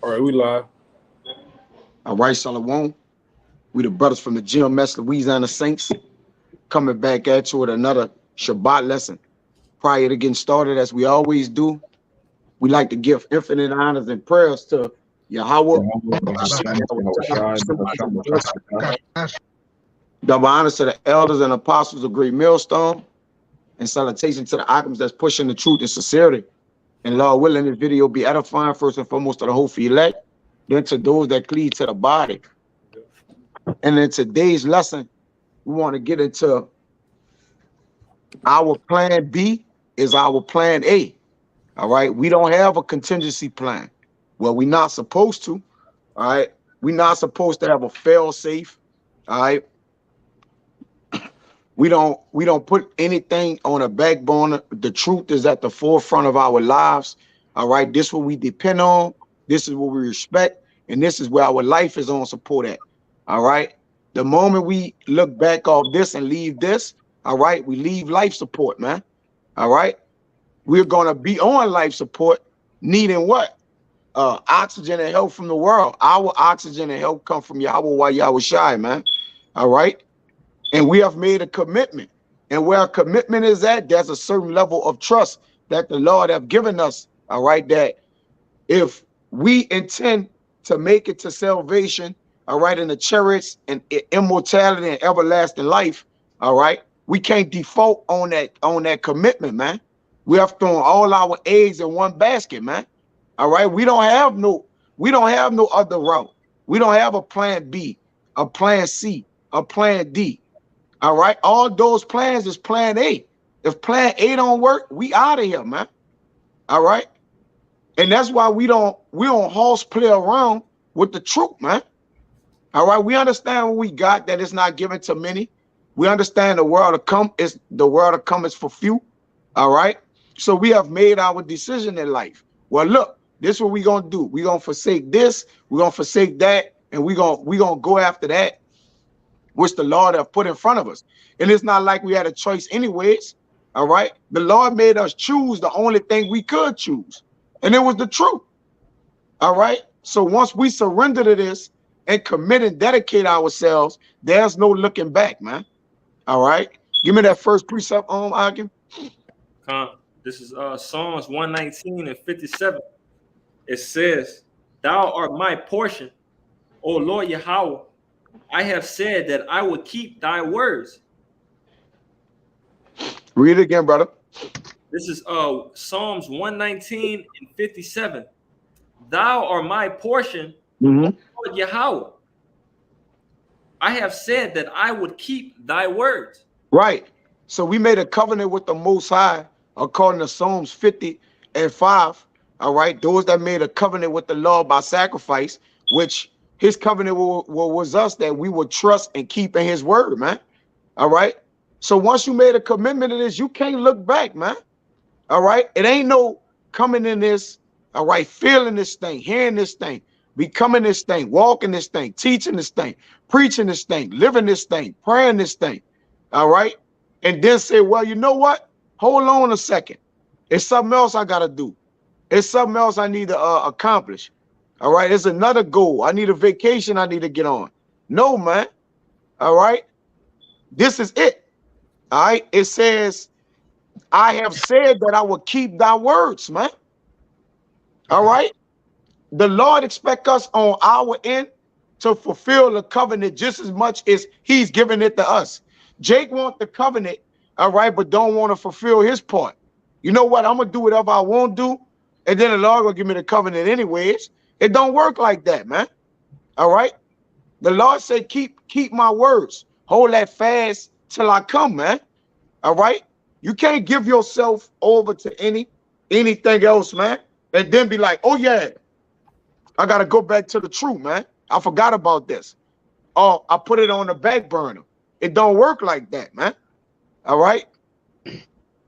All right, we live. All right, Shalom. We the brothers from the GMS Louisiana Saints coming back at you with another Shabbat lesson. Prior to getting started, as we always do, we like to give infinite honors and prayers to Yahweh. Double honors to the elders and apostles of Great Millstone, and salutation to the items that's pushing the truth and sincerity. And Lord willing, this video be edifying first and foremost to the whole elect, then to those that cleave to the body. And in today's lesson, we want to get into our plan B is our plan A. All right. We don't have a contingency plan. Well, we're not supposed to. All right. We're not supposed to have a fail safe. All right. We don't put anything on a backbone. The truth is at the forefront of our lives. All right. This is what we depend on. This is what we respect. And this is where our life is on support at. All right. The moment we look back off this and leave this, all right, we leave life support, man. All right. We're going to be on life support, needing what? Oxygen and help from the world. Our oxygen and help come from Yahweh while Yahweh Shai, man. All right. And we have made a commitment. And where a commitment is at, there's a certain level of trust that the Lord have given us. All right. That if we intend to make it to salvation, all right, in the chariots and immortality and everlasting life, all right, we can't default on that commitment, man. We have thrown all our eggs in one basket, man. All right, we don't have no other route. We don't have a plan B, a plan C, a plan D. All right, all those plans is plan A. If plan A don't work, we out of here, man. All right, and that's why we don't horse play around with the truth, man. All right, we understand what we got, that it's not given to many. We understand the world to come is for few. All right. So we have made our decision in life. Well, look, this is what we're gonna do. We're gonna forsake this, we're gonna forsake that, and we're gonna go after that, which the Lord have put in front of us. And it's not like we had a choice anyways. All right. The Lord made us choose the only thing we could choose, and it was the truth. All right. So once we surrender to this and commit and dedicate ourselves, there's no looking back, man. All right. Give me that first precept, Agim. This is Psalms 119 and 57. It says, "Thou art my portion, O Lord Yahweh. I have said that I will keep thy words." Read it again, brother. This is Psalms 119 and 57. "Thou art my portion, O Lord Yahweh. I have said that I would keep thy words." Right. So we made a covenant with the Most High according to Psalms 50 and 5. All right. Those that made a covenant with the Lord by sacrifice, which his covenant was us, that we would trust and keep in his word, man. All right. So once you made a commitment to this, you can't look back, man. All right. It ain't no coming in this, all right, feeling this thing, hearing this thing, becoming this thing, walking this thing, teaching this thing, preaching this thing, living this thing, praying this thing. All right. And then say, well, you know what? Hold on a second. It's something else I got to do. It's something else I need to accomplish. All right. It's another goal. I need a vacation I need to get on. No, man. All right. This is it. All right. It says, I have said that I will keep thy words, man. All right. The Lord expects us on our end to fulfill the covenant just as much as he's giving it to us. Jake wants the covenant, all right, but don't want to fulfill his part. You know what? I'm going to do whatever I won't do, and then the Lord will give me the covenant anyways. It don't work like that, man. All right? The Lord said, keep my words. Hold that fast till I come, man. All right? You can't give yourself over to anything else, man, and then be like, oh, yeah, I got to go back to the truth, man. I forgot about this. Oh, I put it on the back burner. It don't work like that, man. All right.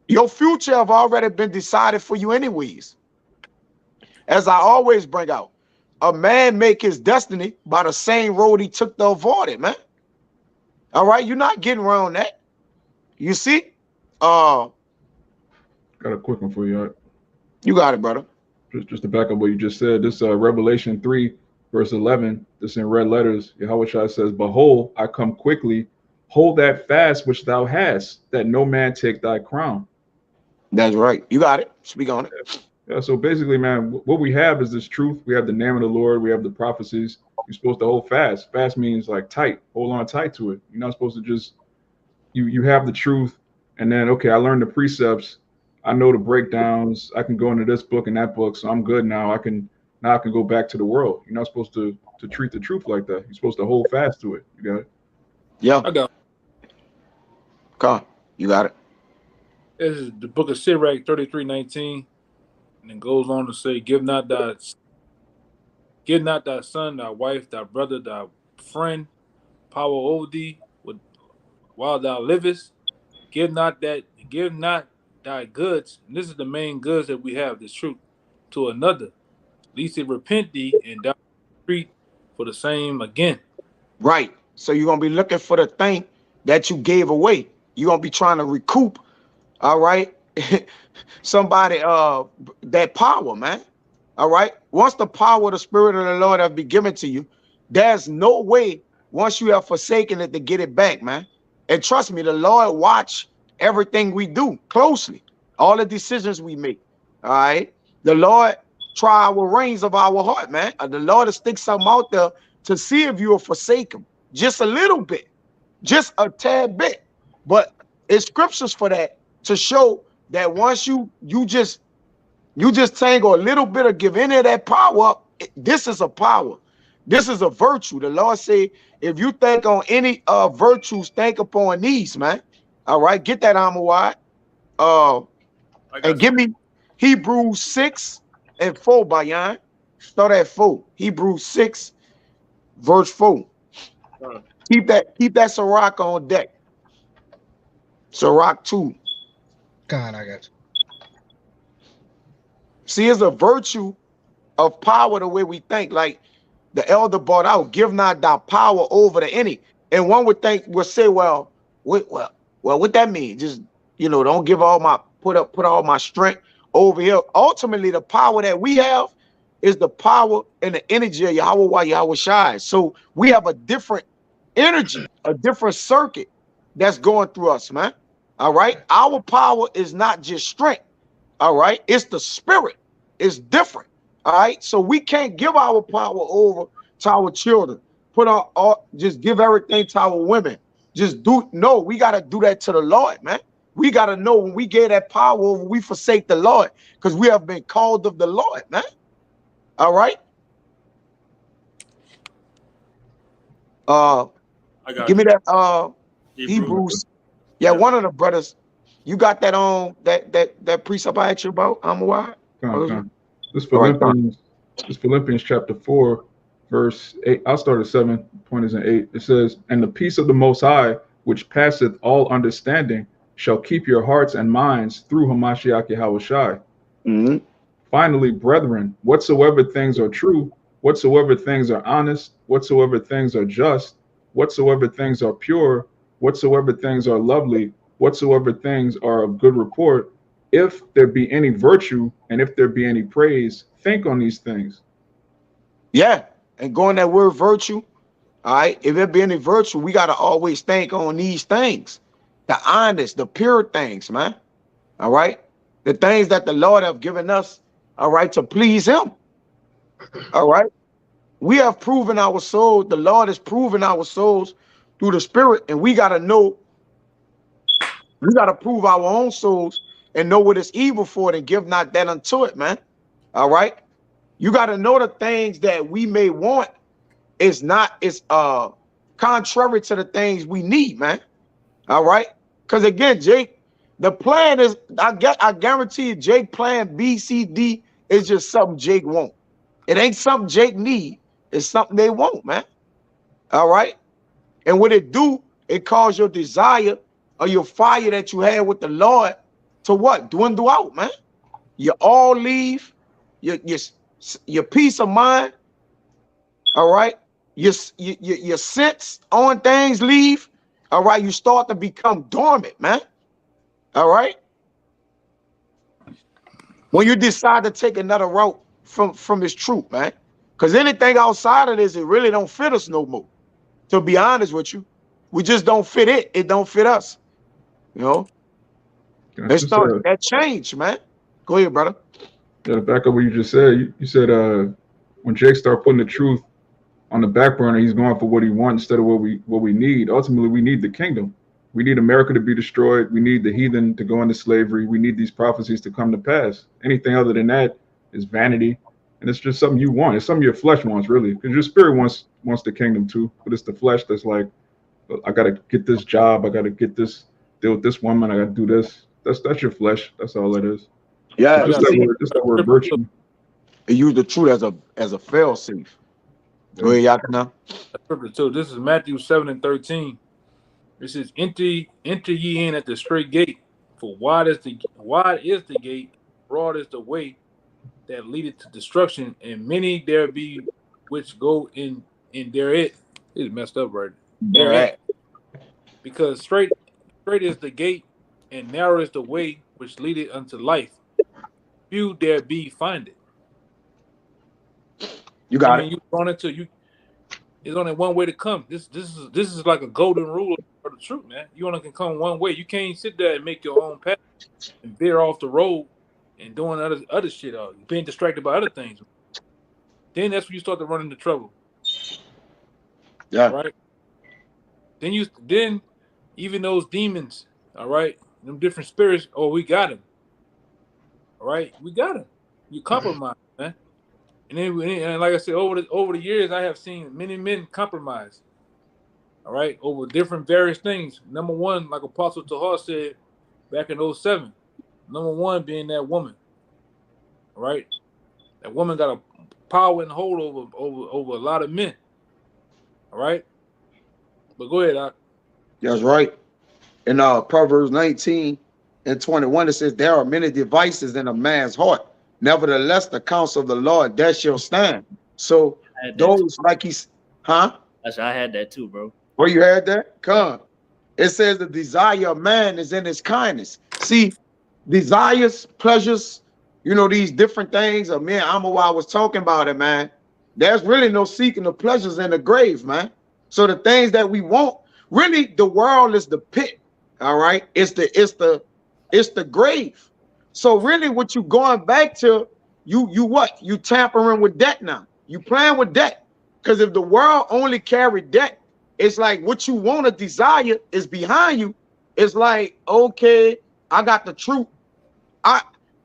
Your future have already been decided for you anyways. As I always bring out, a man make his destiny by the same road he took to avoid it, man. All right. You're not getting around that. You see? Got a quick one for you. Right? You got it, brother. just to back up what you just said, this Revelation 3, verse 11, this in red letters, Yahweh Shai says, "Behold, I come quickly. Hold that fast which thou hast, that no man take thy crown." That's right. You got it. Speak on it. Yeah, so basically, man, what we have is this truth. We have the name of the Lord. We have the prophecies. You're supposed to hold fast. Fast means like tight. Hold on tight to it. You're not supposed to just you have the truth, and then okay, I learned the precepts. I know the breakdowns. I can go into this book and that book, so I'm good now. I can go back to the world. You're not supposed to treat the truth like that. You're supposed to hold fast to it. You got it? Yeah. I got Come on. You got it. this is the book of Sirach 33:19, and it goes on to say, Give not thy son, thy wife, thy brother, thy friend, power over thee while thou livest. Give not thy goods, and this is the main goods that we have, this truth, to another, lest it repent thee and thou treat for the same again. Right. So you're gonna be looking for the thing that you gave away. You're gonna be trying to recoup, all right, somebody that power, man. All right. Once the power of the Spirit of the Lord have been given to you, there's no way once you have forsaken it to get it back, man. And trust me, the Lord watch everything we do closely, all the decisions we make. All right. The Lord try our reins of our heart, man. The Lord will stick something out there to see if you will forsake him. Just a little bit, just a tad bit. But it's scriptures for that to show that once you just tangle a little bit or give any of that power up, this is a power. This is a virtue. The Lord say, if you think on any virtues, think upon these, man. All right, get that armor wide. And give me Hebrews 6:4, Bayan. Start at 4. Hebrews 6, verse 4. Keep that Sirach on deck. Sirach 2. God, I got you. See, it's a virtue of power the way we think. Like the elder brought out, give not thy power over to any. And one would say, well, what that mean? Just, don't give all my put all my strength over here. Ultimately, the power that we have is the power and the energy of Yahweh Shai. So we have a different energy, a different circuit that's going through us, man. All right. Our power is not just strength. All right. It's the spirit. It's different. All right. So we can't give our power over to our children. Just give everything to our women. We got to do that to the Lord, man. We got to know when we gave that power over, we forsake the Lord because we have been called of the Lord, man. All right. Give me that Hebrews. Yeah, one of the brothers. You got that on that precept I asked you about? This Philippians chapter 4, verse 8. I'll start at 7. Point is in 8. It says, "And the peace of the Most High, which passeth all understanding, shall keep your hearts and minds through Hamashiach Yahweh Shai." Mm-hmm. Finally, brethren, whatsoever things are true, whatsoever things are honest, whatsoever things are just, whatsoever things are pure, whatsoever things are lovely, whatsoever things are of good report, if there be any virtue and if there be any praise, think on these things. Yeah, and going that word virtue, all right, if there be any virtue, we got to always think on these things, the honest, the pure things, man. All right, the things that the Lord have given us, all right, to please him. All right, we have proven our soul. The Lord has proven our souls through the Spirit, and we got to know. We got to prove our own souls and know what is evil for it and give not that unto it, man. All right. You got to know the things that we may want is contrary to the things we need, man. All right. Because again, Jake, the plan is, I guarantee you, Jake plan B, C, D is just something Jake won't. It ain't something Jake need. It's something they want, man. All right. And what it do, it cause your desire or your fire that you had with the Lord to what? Dwindle out, man. You all leave, your peace of mind, all right? Your sense on things leave, all right? You start to become dormant, man. All right? When you decide to take another route from this truth, man. Because anything outside of this, it really don't fit us no more. To be honest with you, we just don't fit it. It don't fit us. You know, it's starting that change, man. Go ahead, brother. Yeah, to back up what you just said, you said when Jake started putting the truth on the back burner, he's going for what he wants instead of what we need. Ultimately, we need the kingdom. We need America to be destroyed. We need the heathen to go into slavery. We need these prophecies to come to pass. Anything other than that is vanity, and it's just something you want. It's something your flesh wants, really, because your spirit wants the kingdom too. But it's the flesh that's like, I gotta get this job. I gotta get this deal with this woman. I gotta do this. That's your flesh. That's all it is. Yeah, just that word virtue. They use the truth as a fail safe. Go ahead, Yakina. Scripture too. This is Matthew 7:13. It says, enter ye in at the straight gate, for wide is the gate, broad is the way that leadeth to destruction, and many there be which go in therein. It's messed up right there. Because straight is the gate, and narrow is the way which leadeth unto life. Few there be find it. You got it. You run into you. There's only one way to come. This is like a golden rule of the truth, man. You only can come one way. You can't sit there and make your own path and veer off the road and doing other shit. Being distracted by other things. Then that's when you start to run into trouble. Yeah. Right. Then even those demons, all right, them different spirits. Oh, we got him. All right, we got him. You compromise, man. And like I said, over the years, I have seen many men compromise. All right, over different various things. Number one, like Apostle Tahar said back in 2007, number one being that woman. All right, that woman got a power and hold over a lot of men. All right, but go ahead, Doc. That's right. In Proverbs 19:21, it says, "There are many devices in a man's heart. Nevertheless, the counsel of the Lord that shall stand." So those like he's, huh? I had that too, bro. Oh, you had that? Come. It says the desire of man is in his kindness. See, desires, pleasures, these different things. Man, I was talking about it, man. There's really no seeking the pleasures in the grave, man. So the things that we want, really, the world is the pit. All right, it's the grave. So really, what you going back to, you tampering with debt now. You playing with debt. Because if the world only carried debt, it's like what you want to desire is behind you. It's like, okay, I got the truth.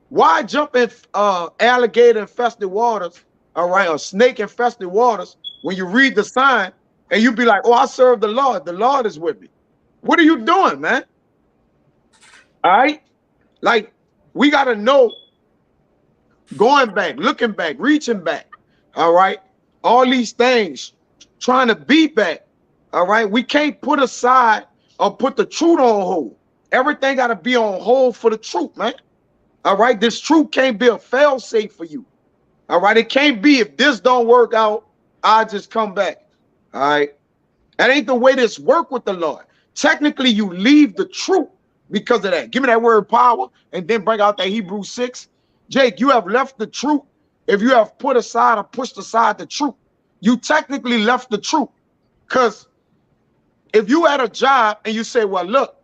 Why jump in alligator infested waters, all right, or snake infested waters when you read the sign and you be like, oh, I serve the Lord. The Lord is with me. What are you doing, man? All right, like, we got to know, going back, looking back, reaching back, all right? All these things, trying to be back, all right? We can't put aside or put the truth on hold. Everything got to be on hold for the truth, man. All right? This truth can't be a fail-safe for you, all right? It can't be, if this don't work out, I just come back, all right? That ain't the way this work with the Lord. Technically, you leave the truth because of that. Give me that word power and then bring out that Hebrews 6. Jake, you have left the truth. If you have put aside or pushed aside the truth, you technically left the truth. Because if you at a job and you say, well, look,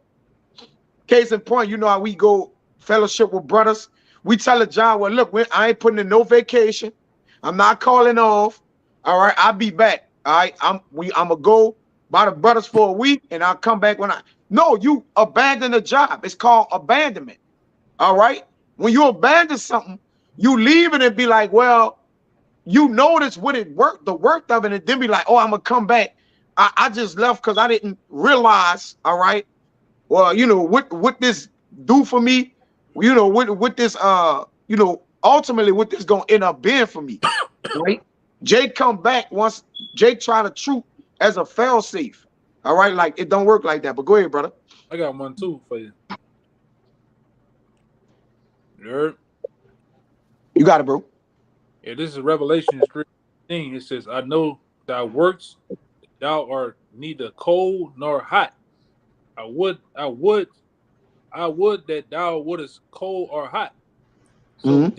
case in point, you know how we go fellowship with brothers. We tell a job, well, look, I ain't putting in no vacation. I'm not calling off. All right, I'll be back. All right, I'm gonna go by the brothers for a week and I'll come back when No, you abandon the job. It's called abandonment. All right. When you abandon something, you leave it and be like, well, you notice what it worked, the worth of it, and then be like, oh, I'm gonna come back. I just left because I didn't realize, all right, well, what this do for me, what this ultimately what this gonna end up being for me. Right? Jake come back once Jake try the truth as a fail safe. All right, like it don't work like that. But go ahead, brother. I got one too for you. You heard? You got it, bro. Yeah, this is Revelation 3:15. It says, I know thy works, thou art neither cold nor hot. I would that thou wouldest cold or hot. So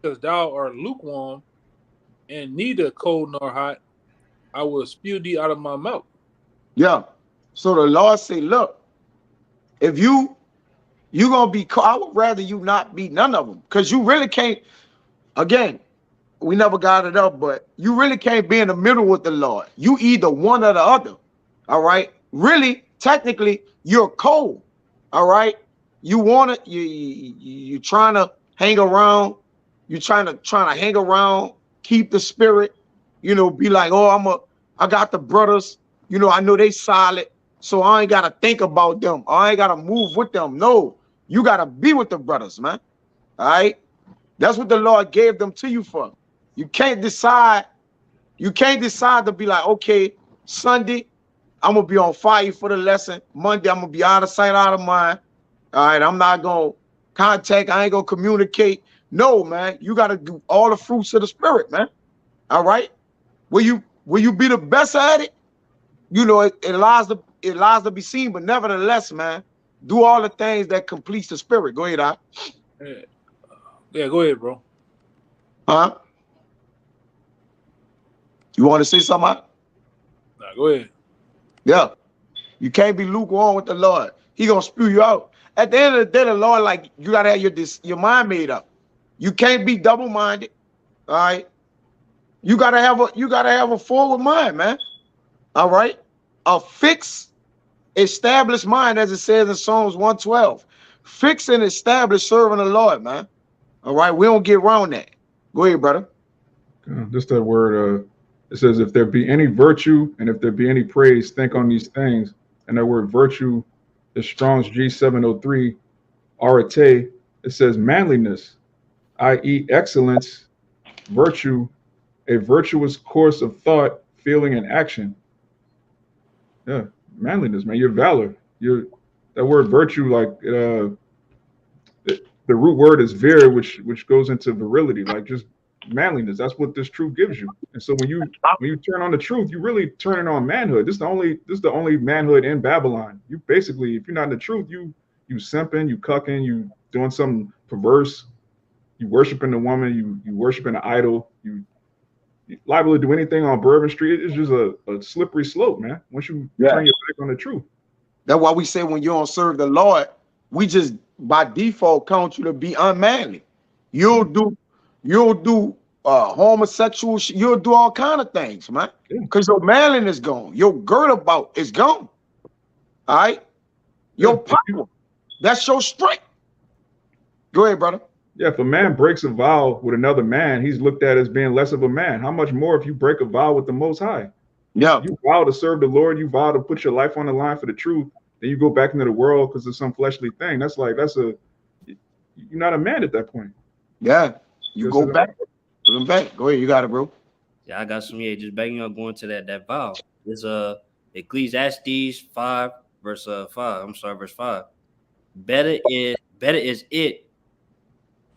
because thou art lukewarm and neither cold nor hot, I will spew thee out of my mouth. Yeah. So the Lord say, look, if you gonna be, I would rather you not be none of them, because you really can't. Again, we never got it up, but you really can't be in the middle with the Lord. You either one or the other. All right. Really, technically, you're cold. All right. You want to, you trying to hang around. You're trying to hang around, keep the spirit, be like, oh, I got the brothers, I know they solid, so I ain't gotta think about them. I ain't gotta move with them. No, you gotta be with the brothers, man. All right. That's what the Lord gave them to you for. You can't decide to be like, okay, Sunday, I'm gonna be on fire for the lesson. Monday, I'm gonna be out of sight, out of mind. All right, I'm not gonna contact, I ain't gonna communicate. No, man, you gotta do all the fruits of the spirit, man. All right. Will you be the best at it? It lies to be seen, but nevertheless, man, do all the things that completes the spirit. Go ahead, Doc. Yeah, go ahead, bro. Huh? You want to say something? Nah, go ahead. Yeah. You can't be lukewarm with the Lord. He gonna spew you out. At the end of the day, the Lord, like, you gotta have your mind made up. You can't be double-minded. All right. You gotta have a forward mind, man. All right. A fixed, established mind, as it says in Psalms 112. Fix and establish serving the Lord, man. All right. We don't get around that. Go ahead, brother. Just that word, it says, if there be any virtue and if there be any praise, think on these things. And that word virtue is Strong's G703, arete. It says manliness, i.e. excellence, virtue, a virtuous course of thought, feeling, and action. Yeah, manliness, man. Your valor. That word virtue, like the root word is vir, which goes into virility, like just manliness. That's what this truth gives you. And so when you turn on the truth, you really turning on manhood. This is the only manhood in Babylon. You basically, if you're not in the truth, you simping, you cucking, you doing something perverse, you worshiping the woman, you worshiping the idol, you liable to do anything on Bourbon Street. It's just a slippery slope, man. Once you turn your back on the truth. That's why we say when you don't serve the Lord, we just by default count you to be unmanly. You'll do homosexual shit. You'll do all kind of things, man. Because your manliness gone. Your gird about is gone. All right? Your power. That's your strength. Go ahead, brother. Yeah, if a man breaks a vow with another man, he's looked at as being less of a man. How much more if you break a vow with the Most High? Yeah. You vow to serve the Lord, you vow to put your life on the line for the truth, then you go back into the world because of some fleshly thing. You're not a man at that point. Yeah. You go back. Go ahead, you got it, bro. Yeah, I got some. Yeah, just banging up, going to that vow. It's Ecclesiastes 5 verse 5. I'm sorry, verse 5. Better is it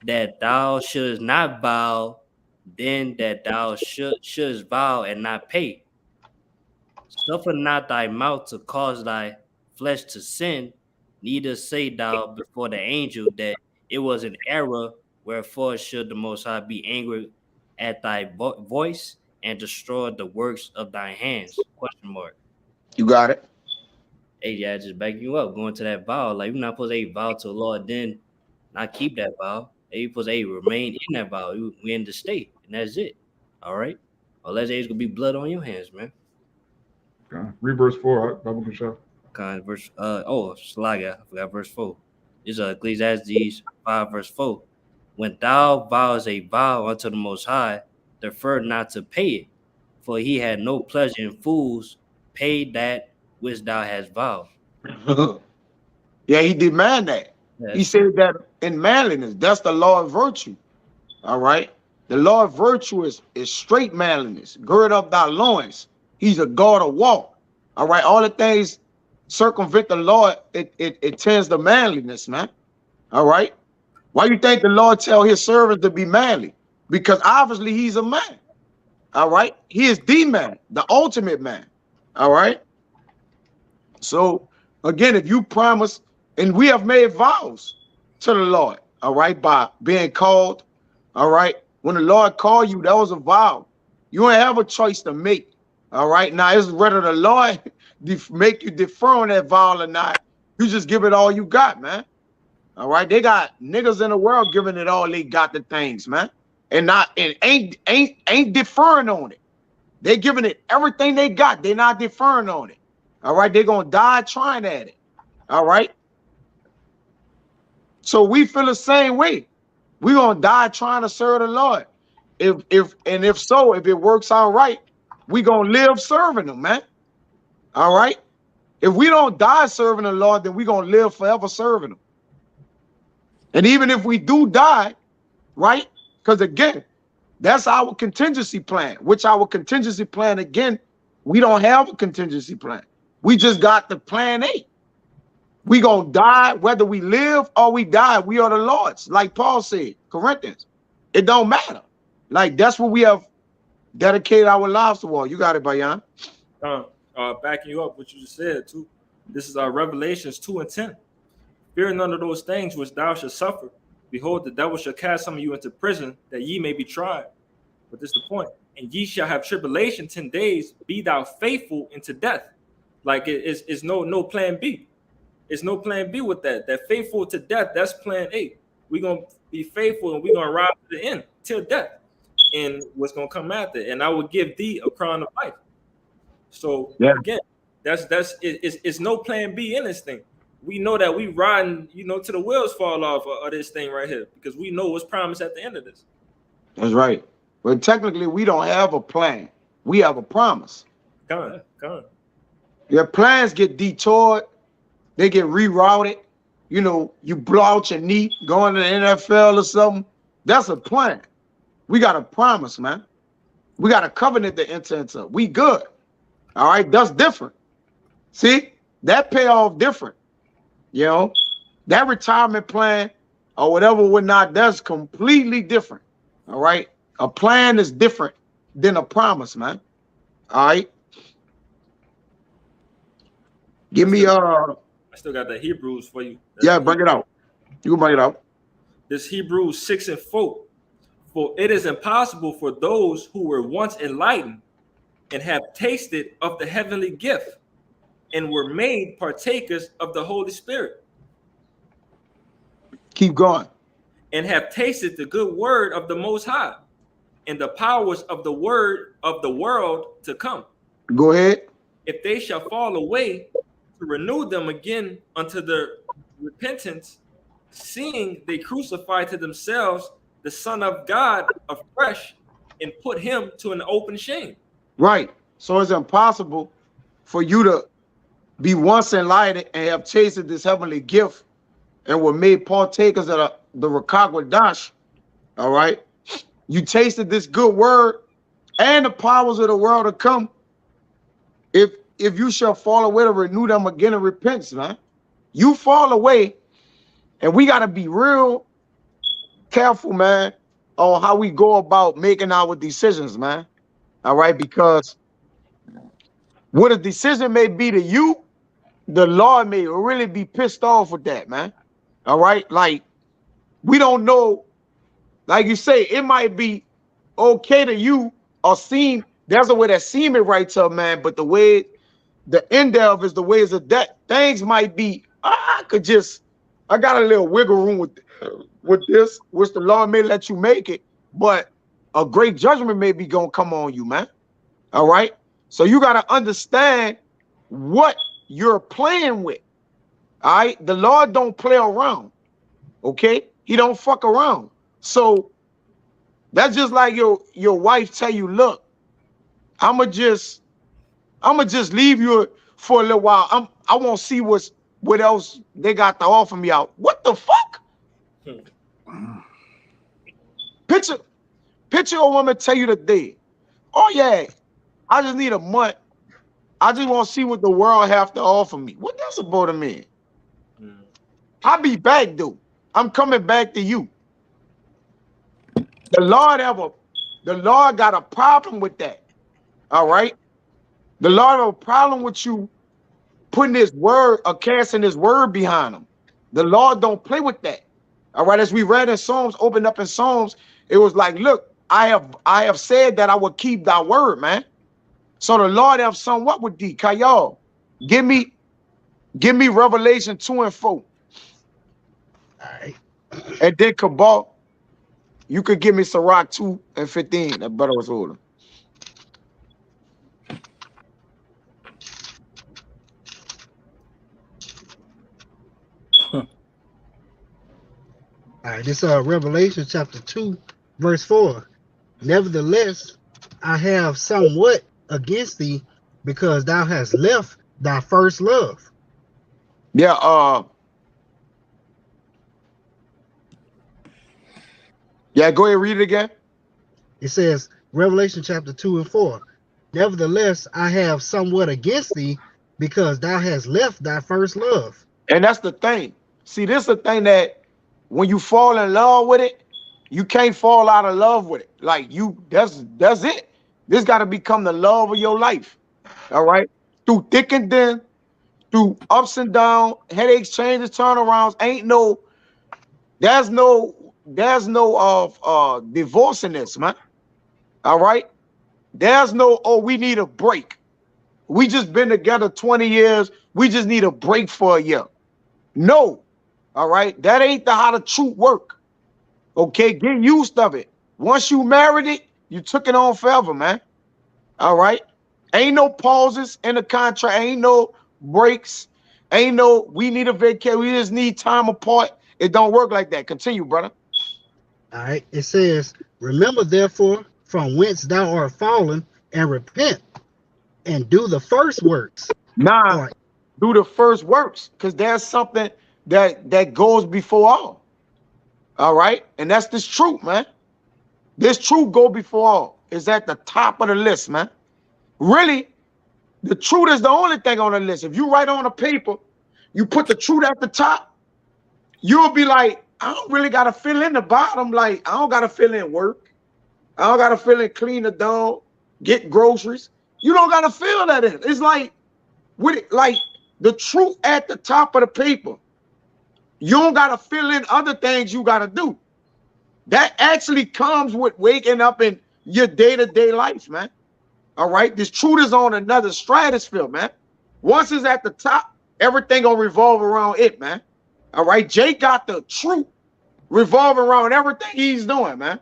that thou shouldst not vow than that thou shouldst vow and not pay. Suffer not thy mouth to cause thy flesh to sin, neither say thou before the angel that it was an error, wherefore should the Most High be angry at thy voice and destroy the works of thy hands? Question mark. You got it. Hey, yeah, just backing you up, going to that vow. Like, you're not supposed to vow to the Lord, then not keep that vow. You're supposed to remain in that vow. We in the state, and that's it. All right? Unless there's going to be blood on your hands, man. Read verse 4, Bible can show. Verse Slaga, I forgot verse 4. This is Ecclesiastes 5 verse 4. When thou vows a vow unto the Most High, defer not to pay it, for he had no pleasure in fools. Pay that which thou hast vowed. Yeah, he demand that. Yes. He said that in manliness, that's the law of virtue. All right. The law of virtue is straight manliness. Gird up thy loins. He's a God of war. All right. All the things circumvent the Lord, it tends to manliness, man. All right. Why you think the Lord tell his servants to be manly? Because obviously he's a man. All right. He is the man, the ultimate man. All right. So again, if you promise, and we have made vows to the Lord, all right, by being called, all right. When the Lord called you, that was a vow. You don't have a choice to make, all right. Now it's whether the Lord make you defer on that vow or not. You just give it all you got, man. All right, they got niggas in the world giving it all they got to things, man, and ain't deferring on it. They giving it everything they got. They not deferring on it. All right, they gonna die trying at it. All right. So we feel the same way. We gonna die trying to serve the Lord. If so, if it works out right, we gonna live serving him, man. All right. If we don't die serving the Lord, then we gonna live forever serving him. And even if we do die, right? Because again, that's our contingency plan, which our contingency plan, again, we don't have a contingency plan. We just got the plan A. We gonna die, whether we live or we die, we are the Lord's. Like Paul said, Corinthians, it don't matter. Like that's what we have dedicated our lives toward. You got it, Bayan. Backing you up what you just said too. This is Revelations 2:10. Fear none of those things which thou shalt suffer. Behold, the devil shall cast some of you into prison, that ye may be tried. But this is the point. And ye shall have tribulation 10 days. Be thou faithful unto death. Like it's no plan B. It's no plan B with that. That faithful to death, that's plan A. We're going to be faithful and we're going to ride to the end till death. And what's going to come after. And I will give thee a crown of life. So again, it's no plan B in this thing. We know that we riding, till the wheels fall off of this thing right here, because we know what's promised at the end of this. That's right. But technically, we don't have a plan. We have a promise. Come on. Your plans get detoured. They get rerouted. You blow out your knee going to the NFL or something. That's a plan. We got a promise, man. We got a covenant to enter into. We good. All right, that's different. See, that payoff different. That retirement plan or whatnot, that's completely different. All right. A plan is different than a promise, man. All right. Give me I still got the Hebrews for you. Yeah, bring it out. You can bring it out. This Hebrews 6:4. For it is impossible for those who were once enlightened and have tasted of the heavenly gift and were made partakers of the Holy Spirit. Keep going. And have tasted the good word of the Most High and the powers of the word of the world to come. Go ahead. If they shall fall away, to renew them again unto their repentance, seeing they crucify to themselves the Son of God afresh and put him to an open shame. Right. So it's impossible for you to be once enlightened and have tasted this heavenly gift and were made partakers of the Rakagwadash. All right. You tasted this good word and the powers of the world to come. If you shall fall away, to renew them again in repentance, man. You fall away, and we got to be real careful, man, on how we go about making our decisions, man. All right, because what a decision may be to you, the Lord may really be pissed off with that, man. All right, like we don't know, like you say, it might be okay to you or seem, there's a way that seem it right to a man, but the way the end of is the ways of that. Things might be, I got a little wiggle room with this, which the Lord may let you make it, but a great judgment may be gonna come on you, man. All right. So you got to understand what you're playing with. All right. The Lord don't play around. Okay. He don't fuck around. So that's just like your wife tell you, look, I'ma just leave you for a little while. I won't see what else they got to offer me out. What the fuck? Picture a woman tell you today, oh yeah, I just need a month. I just want to see what the world have to offer me. What that's about to mean? I'll be back, dude. I'm coming back to you. The Lord got a problem with that. All right. The Lord have a problem with you putting his word or casting his word behind him. The Lord don't play with that. All right, as we read in Psalms, opened up in Psalms, it was like, look, I have said that I will keep thy word, man. So the Lord have somewhat with thee. Y'all give me Revelation 2 and 4. All right. And then Cabal, you could give me Sirach 2 and 15. That better was older. All right, this Revelation chapter 2, verse 4. Nevertheless, I have somewhat against thee, because thou hast left thy first love. Yeah, yeah, go ahead, read it again. It says, Revelation chapter 2 and 4. Nevertheless, I have somewhat against thee, because thou hast left thy first love. And that's the thing. See, this is the thing that when you fall in love with it, you can't fall out of love with it. Like that's it. This got to become the love of your life. All right. Through thick and thin, through ups and downs, headaches, changes, turnarounds, there's no divorce in this, man. All right. There's no, oh, we need a break. We just been together 20 years. We just need a break for a year. No. All right. That ain't how the truth work. Okay. Get used of it. Once you married it, you took it on forever, man. All right. Ain't no pauses in the contract. Ain't no breaks. Ain't no, we need a vacation. We just need time apart. It don't work like that. Continue, brother. All right. It says, remember therefore from whence thou art fallen, and repent, and do the first works. Nah, Or, do the first works, because there's something that goes before all. All right. And that's this truth, man. This truth go before all. Is at the top of the list, man. Really, the truth is the only thing on the list. If you write on a paper, you put the truth at the top, you'll be like, I don't really got to fill in the bottom. Like, I don't got to fill in work. I don't got to fill in clean the dog, get groceries. You don't got to fill that in. It's like, with it, like the truth at the top of the paper. You don't got to fill in other things you got to do. That actually comes with waking up in your day-to-day life, man. All right. This truth is on another stratosphere, man. Once it's at the top, everything gonna revolve around it, man. All right. Jay got the truth revolving around everything he's doing, man.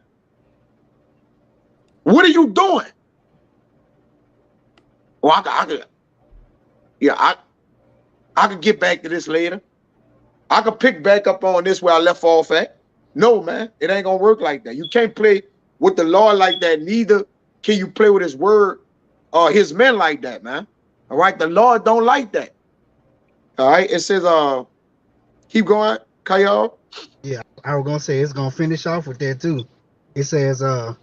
What are you doing? Well, I could get back to this later. I could pick back up on this where I left off at. No, man, it ain't gonna work like that. You can't play with the Lord like that. Neither can you play with his word or his men like that, man. All right, the Lord don't like that. All right, it says, keep going, Kyle. yeah, I was gonna say it's gonna finish off with that too. It says, or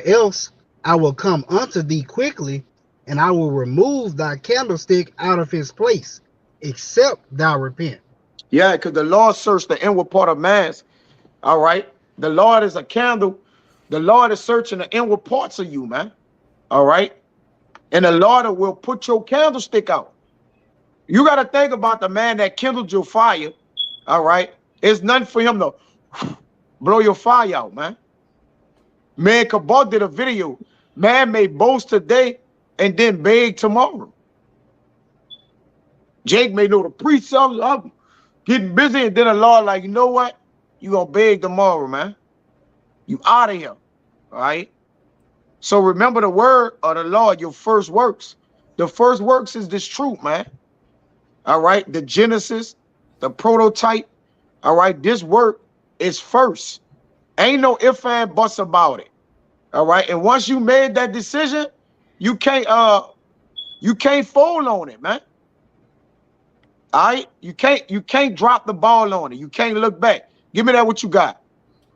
else I will come unto thee quickly, and I will remove thy candlestick out of his place, except thou repent. Yeah, because the Lord searched the inward part of man's. All right, the Lord is a candle. The Lord is searching the inward parts of you, man. All right, and the Lord will put your candlestick out. You got to think about the man that kindled your fire. All right, it's nothing for him to blow your fire out, man. Man, Cabal did a video. Man may boast today and then beg tomorrow. Jake may know the priest I'm getting busy, and then the Lord like, you know what? You gonna beg tomorrow, man. You out of here. All right. So remember the word of the Lord, your first works. The first works is this truth, man. All right. The Genesis, the prototype. All right. This work is first. Ain't no ifs and buts about it. All right. And once you made that decision, you can't fold on it, man. All right. You can't drop the ball on it. You can't look back. Give me that what you got.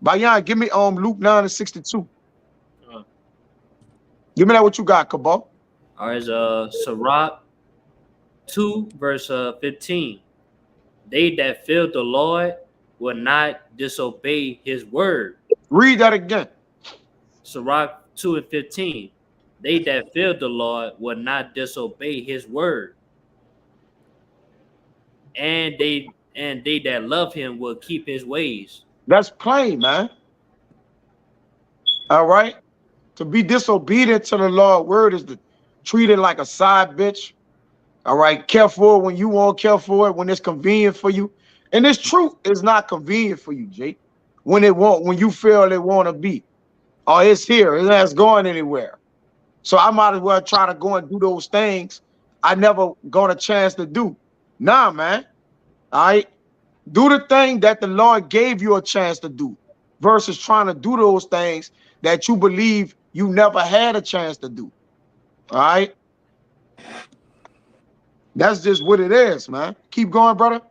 Bayan, give me Luke 9:62. Give me that what you got, Cabal. All right, Sirach 2, verse 15. They that fear the Lord will not disobey his word. Read that again. Sirach 2 and 15. They that fear the Lord will not disobey his word. And they that love him will keep his ways. That's plain, man. All right. To be disobedient to the Lord's word is to treat it like a side bitch. All right. Care for it when you won't care for it, when it's convenient for you. And this truth is not convenient for you, Jake. When you feel it want to be. Oh, it's here. It ain't going anywhere. So I might as well try to go and do those things I never got a chance to do. Nah, man. All right. Do the thing that the Lord gave you a chance to do versus trying to do those things that you believe you never had a chance to do. All right. That's just what it is, man. Keep going, brother.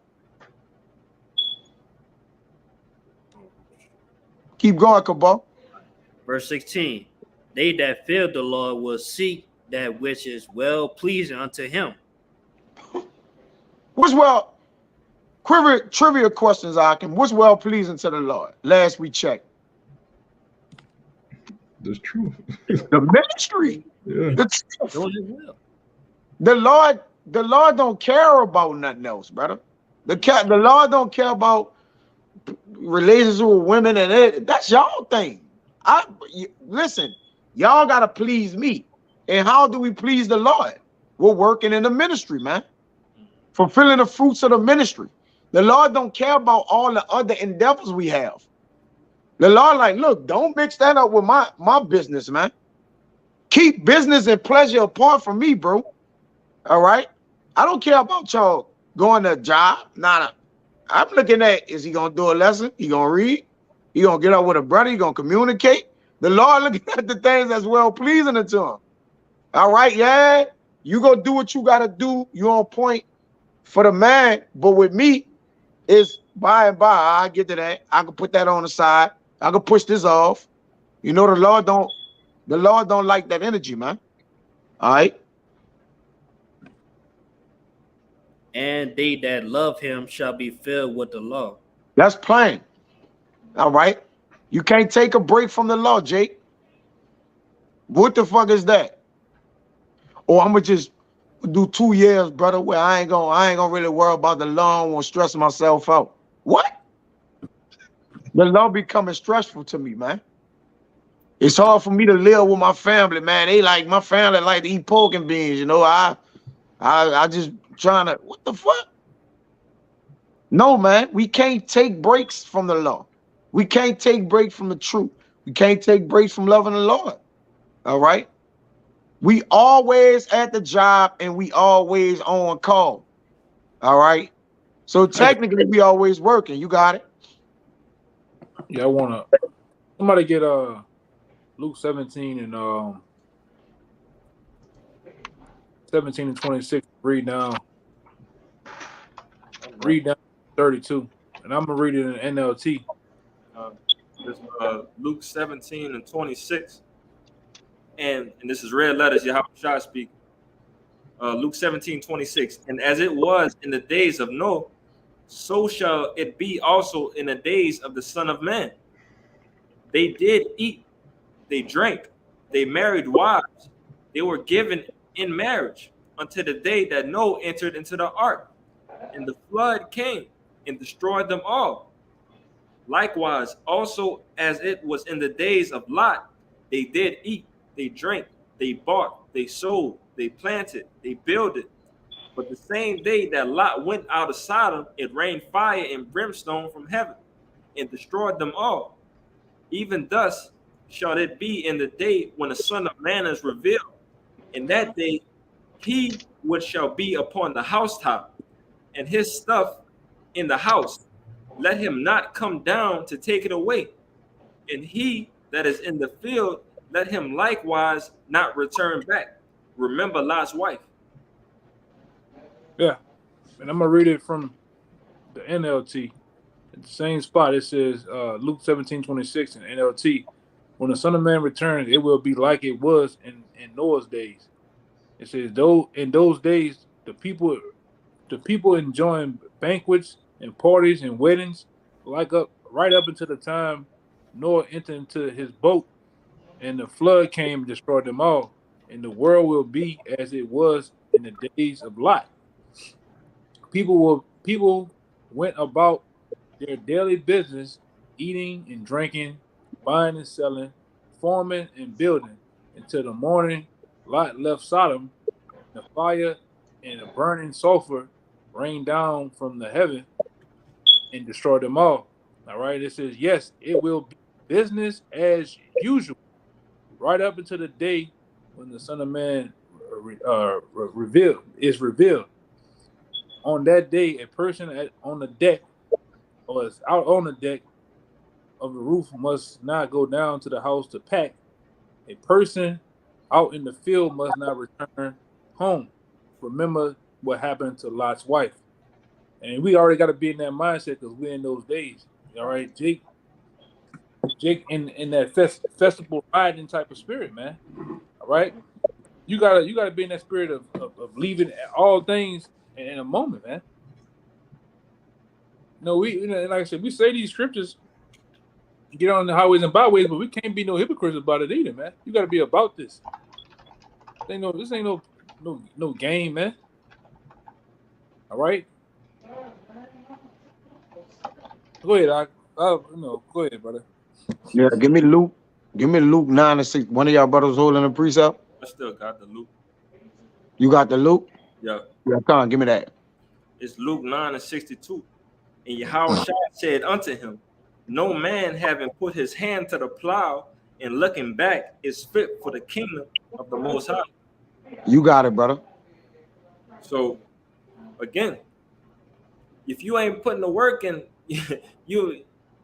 Keep going, Cabal. Verse 16. They that fear the Lord will seek that which is well pleasing unto him. What's trivia questions, Akim. What's well pleasing to the Lord? Last we checked. There's truth. The ministry. Yeah. The Lord don't care about nothing else, brother. The Lord don't care about relations with women and it. That's y'all thing. Listen, y'all gotta please me. And how do we please the Lord? We're working in the ministry, man. Fulfilling the fruits of the ministry. The Lord don't care about all the other endeavors we have. The Lord like, look, don't mix that up with my business, man. Keep business and pleasure apart from me, bro. All right? I don't care about y'all going to a job. Nah. I'm looking at, is he going to do a lesson? He going to read? He going to get up with a brother? He going to communicate? The Lord looking at the things that's well pleasing to him. All right, yeah. You go do what you got to do. You on point for the man. But with me, it's by and by. I get to that. I can put that on the side. I can push this off. You know, the Lord don't like that energy, man. All right. And they that love him shall be filled with the law. That's plain. All right. You can't take a break from the law, Jake. What the fuck is that? Or I'm gonna just do 2 years, brother, where I ain't gonna really worry about the law. I won't stress myself out. What? The law becoming stressful to me, man. It's hard for me to live with my family, man. My family like to eat pork and beans, you know. I just trying to, what the fuck? No, man, we can't take breaks from the law. We can't take breaks from the truth. We can't take breaks from loving the Lord. All right. We always at the job and we always on call. All right. So technically we always working. You got it. Yeah, I wanna somebody get Luke 17 and 17 and 26. Read down 32, and I'm gonna read it in NLT. Luke 17 and 26, and this is red letters. Yahweh speak. Luke 17:26, and as it was in the days of Noah, so shall it be also in the days of the Son of Man. They did eat, they drank, they married wives, they were given in marriage until the day that Noah entered into the ark, and the flood came and destroyed them all. Likewise, also as it was in the days of Lot, they did eat, they drank, they bought, they sold, they planted, they builded. But the same day that Lot went out of Sodom, it rained fire and brimstone from heaven and destroyed them all. Even thus shall it be in the day when the Son of Man is revealed. In that day, he which shall be upon the housetop and his stuff in the house, let him not come down to take it away. And he that is in the field, let him likewise not return back. Remember Lot's wife. Yeah, and I'm gonna read it from the NLT. At the same spot, it says Luke 17:26 in NLT. When the Son of Man returns, it will be like it was in Noah's days. It says, though in those days the people enjoying banquets and parties and weddings, right up until the time Noah entered into his boat, and the flood came and destroyed them all. And the world will be as it was in the days of Lot. People went about their daily business, eating and drinking, buying and selling, forming and building, until the morning Lot left Sodom. The fire and the burning sulfur rained down from the heaven and destroyed them all. All right, it says, yes, it will be business as usual, right up until the day when the Son of Man is revealed. On that day, a person on the deck or is out on the deck of the roof must not go down to the house to pack. A person out in the field must not return home. Remember what happened to Lot's wife. And we already got to be in that mindset because we're in those days. All right, Jake in that festival riding type of spirit, man. All right. You gotta be in that spirit of leaving all things in a moment, man. No, like I said, we say these scriptures, get on the highways and byways, but we can't be no hypocrites about it either, man. You got to be about this. This ain't no game, man. All right. Go ahead, go ahead, brother. Yeah, give me Luke 9:6. One of y'all brothers holding a precept. I still got the Luke. You got the Luke? Yeah. Yeah, come on, give me that. It's Luke 9:62. And Yahweh said unto him, no man having put his hand to the plow and looking back is fit for the kingdom of the Most High. You got it, brother. So again, if you ain't putting the work in, it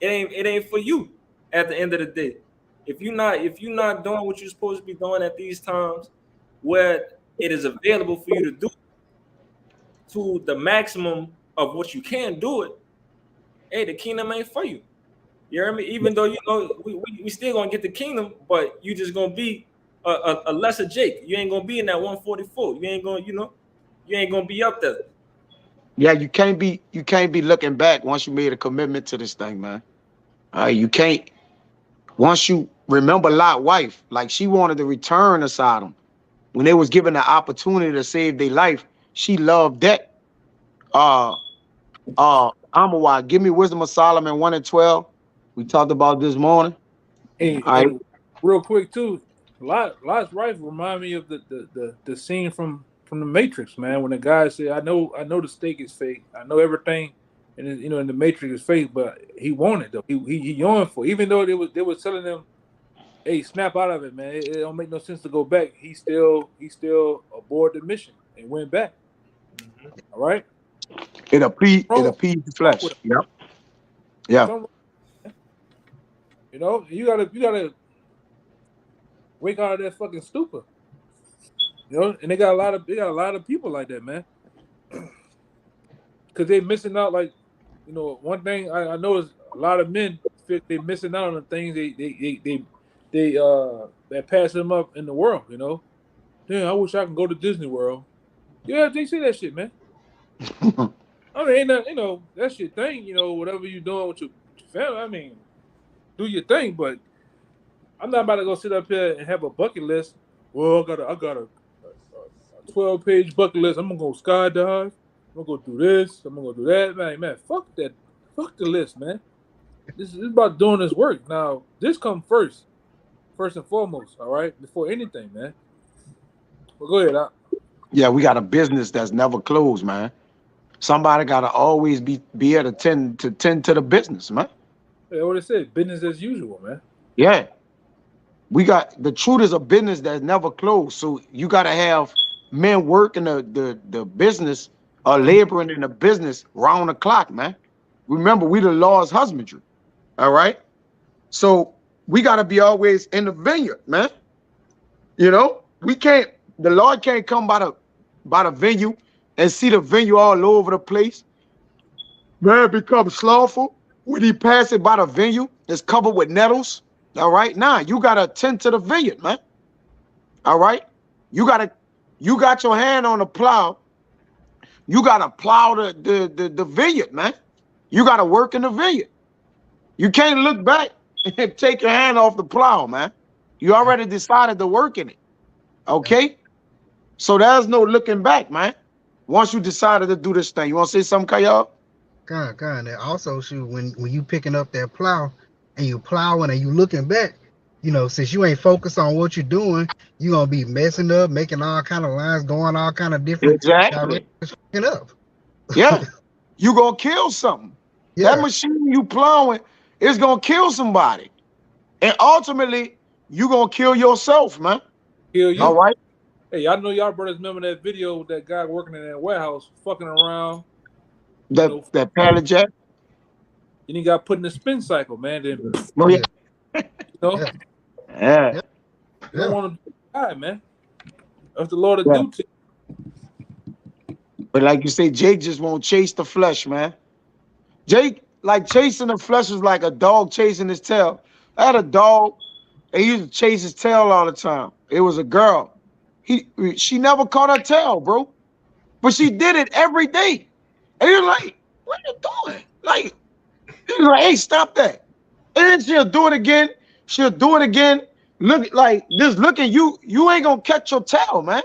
ain't for you at the end of the day. If you're not doing what you're supposed to be doing at these times where it is available for you to do to the maximum of what you can do it, hey, the kingdom ain't for you. You hear me? Even though we still gonna get the kingdom, but you just gonna be a lesser Jake. You ain't gonna be in that 144. You ain't gonna be up there. Yeah, you can't be looking back once you made a commitment to this thing, man. You can't. Once you remember Lot's wife, like she wanted to return to Sodom when they was given the opportunity to save their life. She loved that. Amawai, give me Wisdom of Solomon 1:12. We talked about this morning. And real quick too, Lot's wife remind me of the scene from the Matrix, man. When the guy said, "I know the steak is fake. I know everything, and in the Matrix is fake, but he wanted though. He yearned for it. Even though they was telling him, hey, snap out of it, man. It don't make no sense to go back. He still aboard the mission and went back. Mm-hmm. All right. It appeased the flesh. Yep. Yeah. You gotta wake out of that fucking stupor. And they got a lot of people like that, man. Because they missing out. Like, one thing I know is a lot of men feel they missing out on the things that pass them up in the world. Damn, I wish I could go to Disney World. Yeah, they see that shit, man. I mean, ain't that's your thing. Whatever you doing with your family. I mean, do your thing, but I'm not about to go sit up here and have a bucket list. Well, I got a 12-page bucket list. I'm gonna go skydive. I'm gonna go do this. I'm gonna go do that. Man, fuck that. Fuck the list, man. This is about doing this work. Now, this comes first and foremost. All right, before anything, man. Well, go ahead. Yeah, we got a business that's never closed, man. Somebody gotta always be able to tend to the business, man. Yeah, what it said, business as usual, man. Yeah. We got the truth is a business that's never closed. So you gotta have men working the business or laboring in the business round the clock, man. Remember, we the Lord's husbandry. All right. So we gotta be always in the vineyard, man. The Lord can't come by the venue and see the venue all over the place. Man, become slothful when he pass it by the venue. It's covered with nettles. All right. Nah, you gotta tend to the vineyard, man. All right. You got your hand on the plow. You gotta plow the vineyard, man. You gotta work in the vineyard. You can't look back and take your hand off the plow, man. You already decided to work in it. Okay? So there's no looking back, man. Once you decided to do this thing. You want to say something, Kayal? God. And also, shoot, when you picking up that plow, and you plowing and you looking back, you know, since you ain't focused on what you're doing, you're gonna be messing up, making all kind of lines, going all kind of different Exactly. directions, fucking up. Yeah. You gonna kill something. That Yeah, machine you plowing is gonna kill somebody. And ultimately, you gonna kill yourself, man. Kill you. All right. Hey, I know y'all brothers remember that video with that guy working in that warehouse, fucking around. That pallet jack. And he got put in the spin cycle, man. Then Oh, yeah. you know, yeah, Yeah. yeah. you don't want to die, man. That's the Lord to Yeah. do to you. But like you say, Jake just won't chase the flesh, man. Jake, like chasing the flesh is like a dog chasing his tail. I had a dog, and he used to chase his tail all the time. It was a girl. She never caught her tail, bro. But she did it every day. And you're like, what are you doing? Like, he's like, hey, stop that. And then she'll do it again. She'll do it again. Look, like, just looking, you ain't gonna catch your tail, man.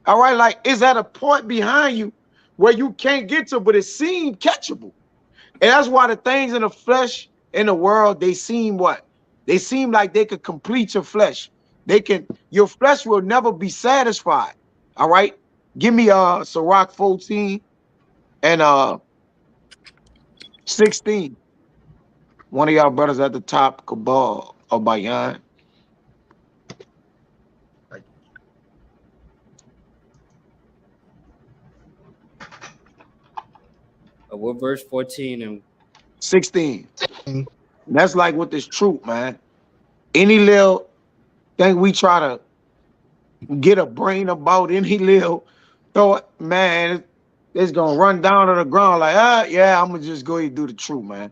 All right, like, it's at a point behind you where you can't get to, but it seemed catchable. And that's why the things in the flesh, in the world, they seem what? They seem like they could complete your flesh. Your flesh will never be satisfied. All right. Give me Sirach 14 and 16. One of y'all brothers at the top, Kabal or Bayan. What verse 14 and 16. That's like with this truth, man. Any little thing we try to get a brain about, any little thought, man, it's gonna run down to the ground like, yeah, I'm gonna just go ahead and do the truth, man.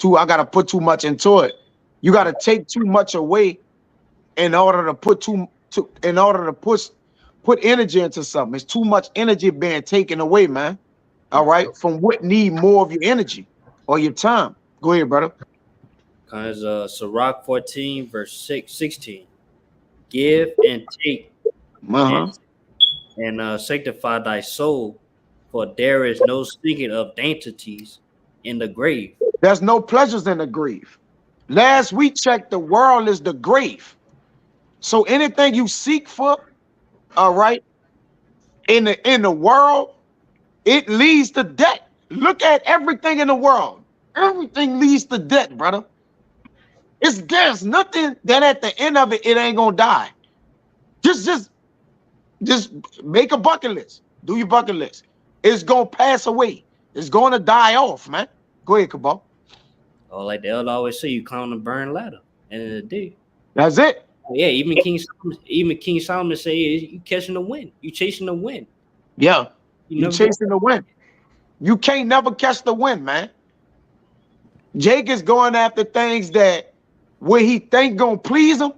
I gotta put too much into it. You gotta take too much away in order to put put energy into something. It's too much energy being taken away, man. All right, from what need more of your energy or your time. Go ahead, brother. Because Sirach 14, verse 16. Give and take and sanctify thy soul, for there is no speaking of dainties in the grave. There's no pleasures in the grave. Last we checked, the world is the grave. So anything you seek for, all right, in the world, it leads to debt. Look at everything in the world. Everything leads to debt, brother. There's nothing that at the end of it ain't gonna die. Just make a bucket list. Do your bucket list. It's gonna pass away. It's gonna die off, man. Go ahead, Kabal. Oh, like the elder always say, you climb the burn ladder. End of the day. That's it. Yeah, even King Solomon say you catching the wind. You chasing the wind. Yeah. You chasing the wind. You can't never catch the wind, man. Jake is going after things that where he think gonna please him.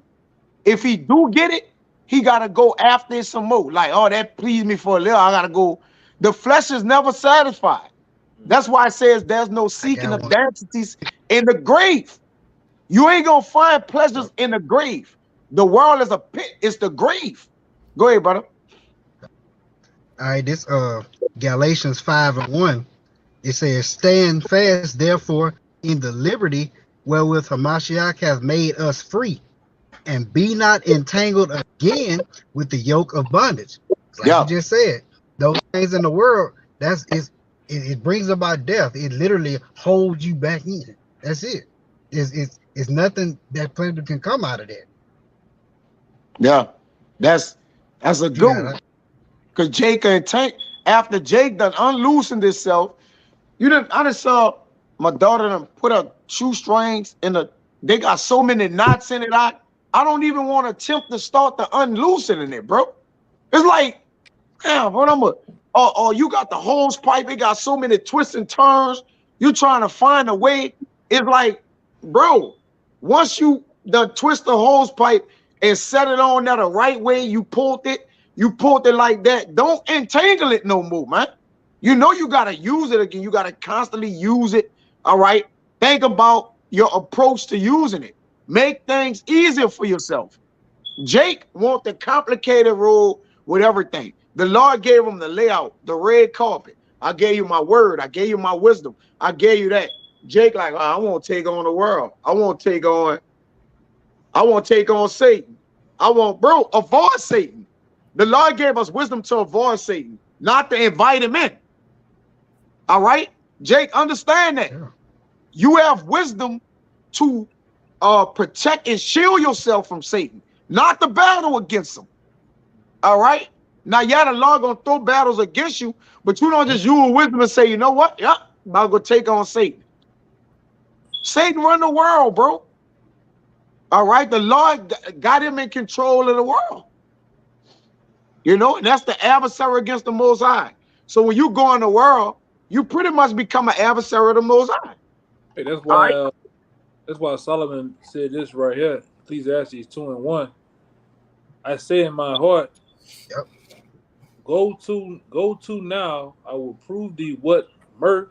If he do get it, he gotta go after it some more. Like, oh, that pleased me for a little. I gotta go. The flesh is never satisfied. That's why it says there's no seeking of dainties in the grave. You ain't gonna find pleasures in the grave. The world is a pit. It's the grave. Go ahead, brother. All right, this Galatians 5:1. It says, stand fast, therefore, in the liberty wherewith Hamashiach hath made us free, and be not entangled again with the yoke of bondage. Like you just said, those things in the world, it brings about death. It literally holds you back in. That's it. It's nothing that pleasure can come out of that. Yeah, that's a good one. Because Jake and Tank, after Jake done unloosened himself, I done saw my daughter done put her shoestrings they got so many knots in it. I don't even want to attempt to start the unloosening it, bro. It's like, damn, bro, you got the hose pipe, it got so many twists and turns. You trying to find a way. It's like, bro, once you done twist the hose pipe and set it on there the right way, you pulled it like that. Don't entangle it no more, man. You know you gotta use it again. You gotta constantly use it. All right. Think about your approach to using it. Make things easier for yourself. Jake want the complicated rule with everything. The Lord gave him the layout, the red carpet. I gave you my word. I gave you my wisdom. I gave you that. Jake like, oh, I won't take on the world. I won't take on Satan. I won't, bro, avoid Satan. The Lord gave us wisdom to avoid Satan, not to invite him in. All right, Jake, understand that. Yeah. You have wisdom to protect and shield yourself from Satan, not the battle against him. All right. Now, yeah, the Lord gonna throw battles against you, but you don't just use wisdom and say, you know what? Yeah, I'm about to go take on Satan. Satan run the world, bro. All right, the Lord got him in control of the world. You know, and that's the adversary against the Most High. So when you go in the world, you pretty much become an adversary of the Most High. Hey, that's why Solomon said this right here, Ecclesiastes 2:1. I say in my heart, yep. Go to now, I will prove thee what mirth,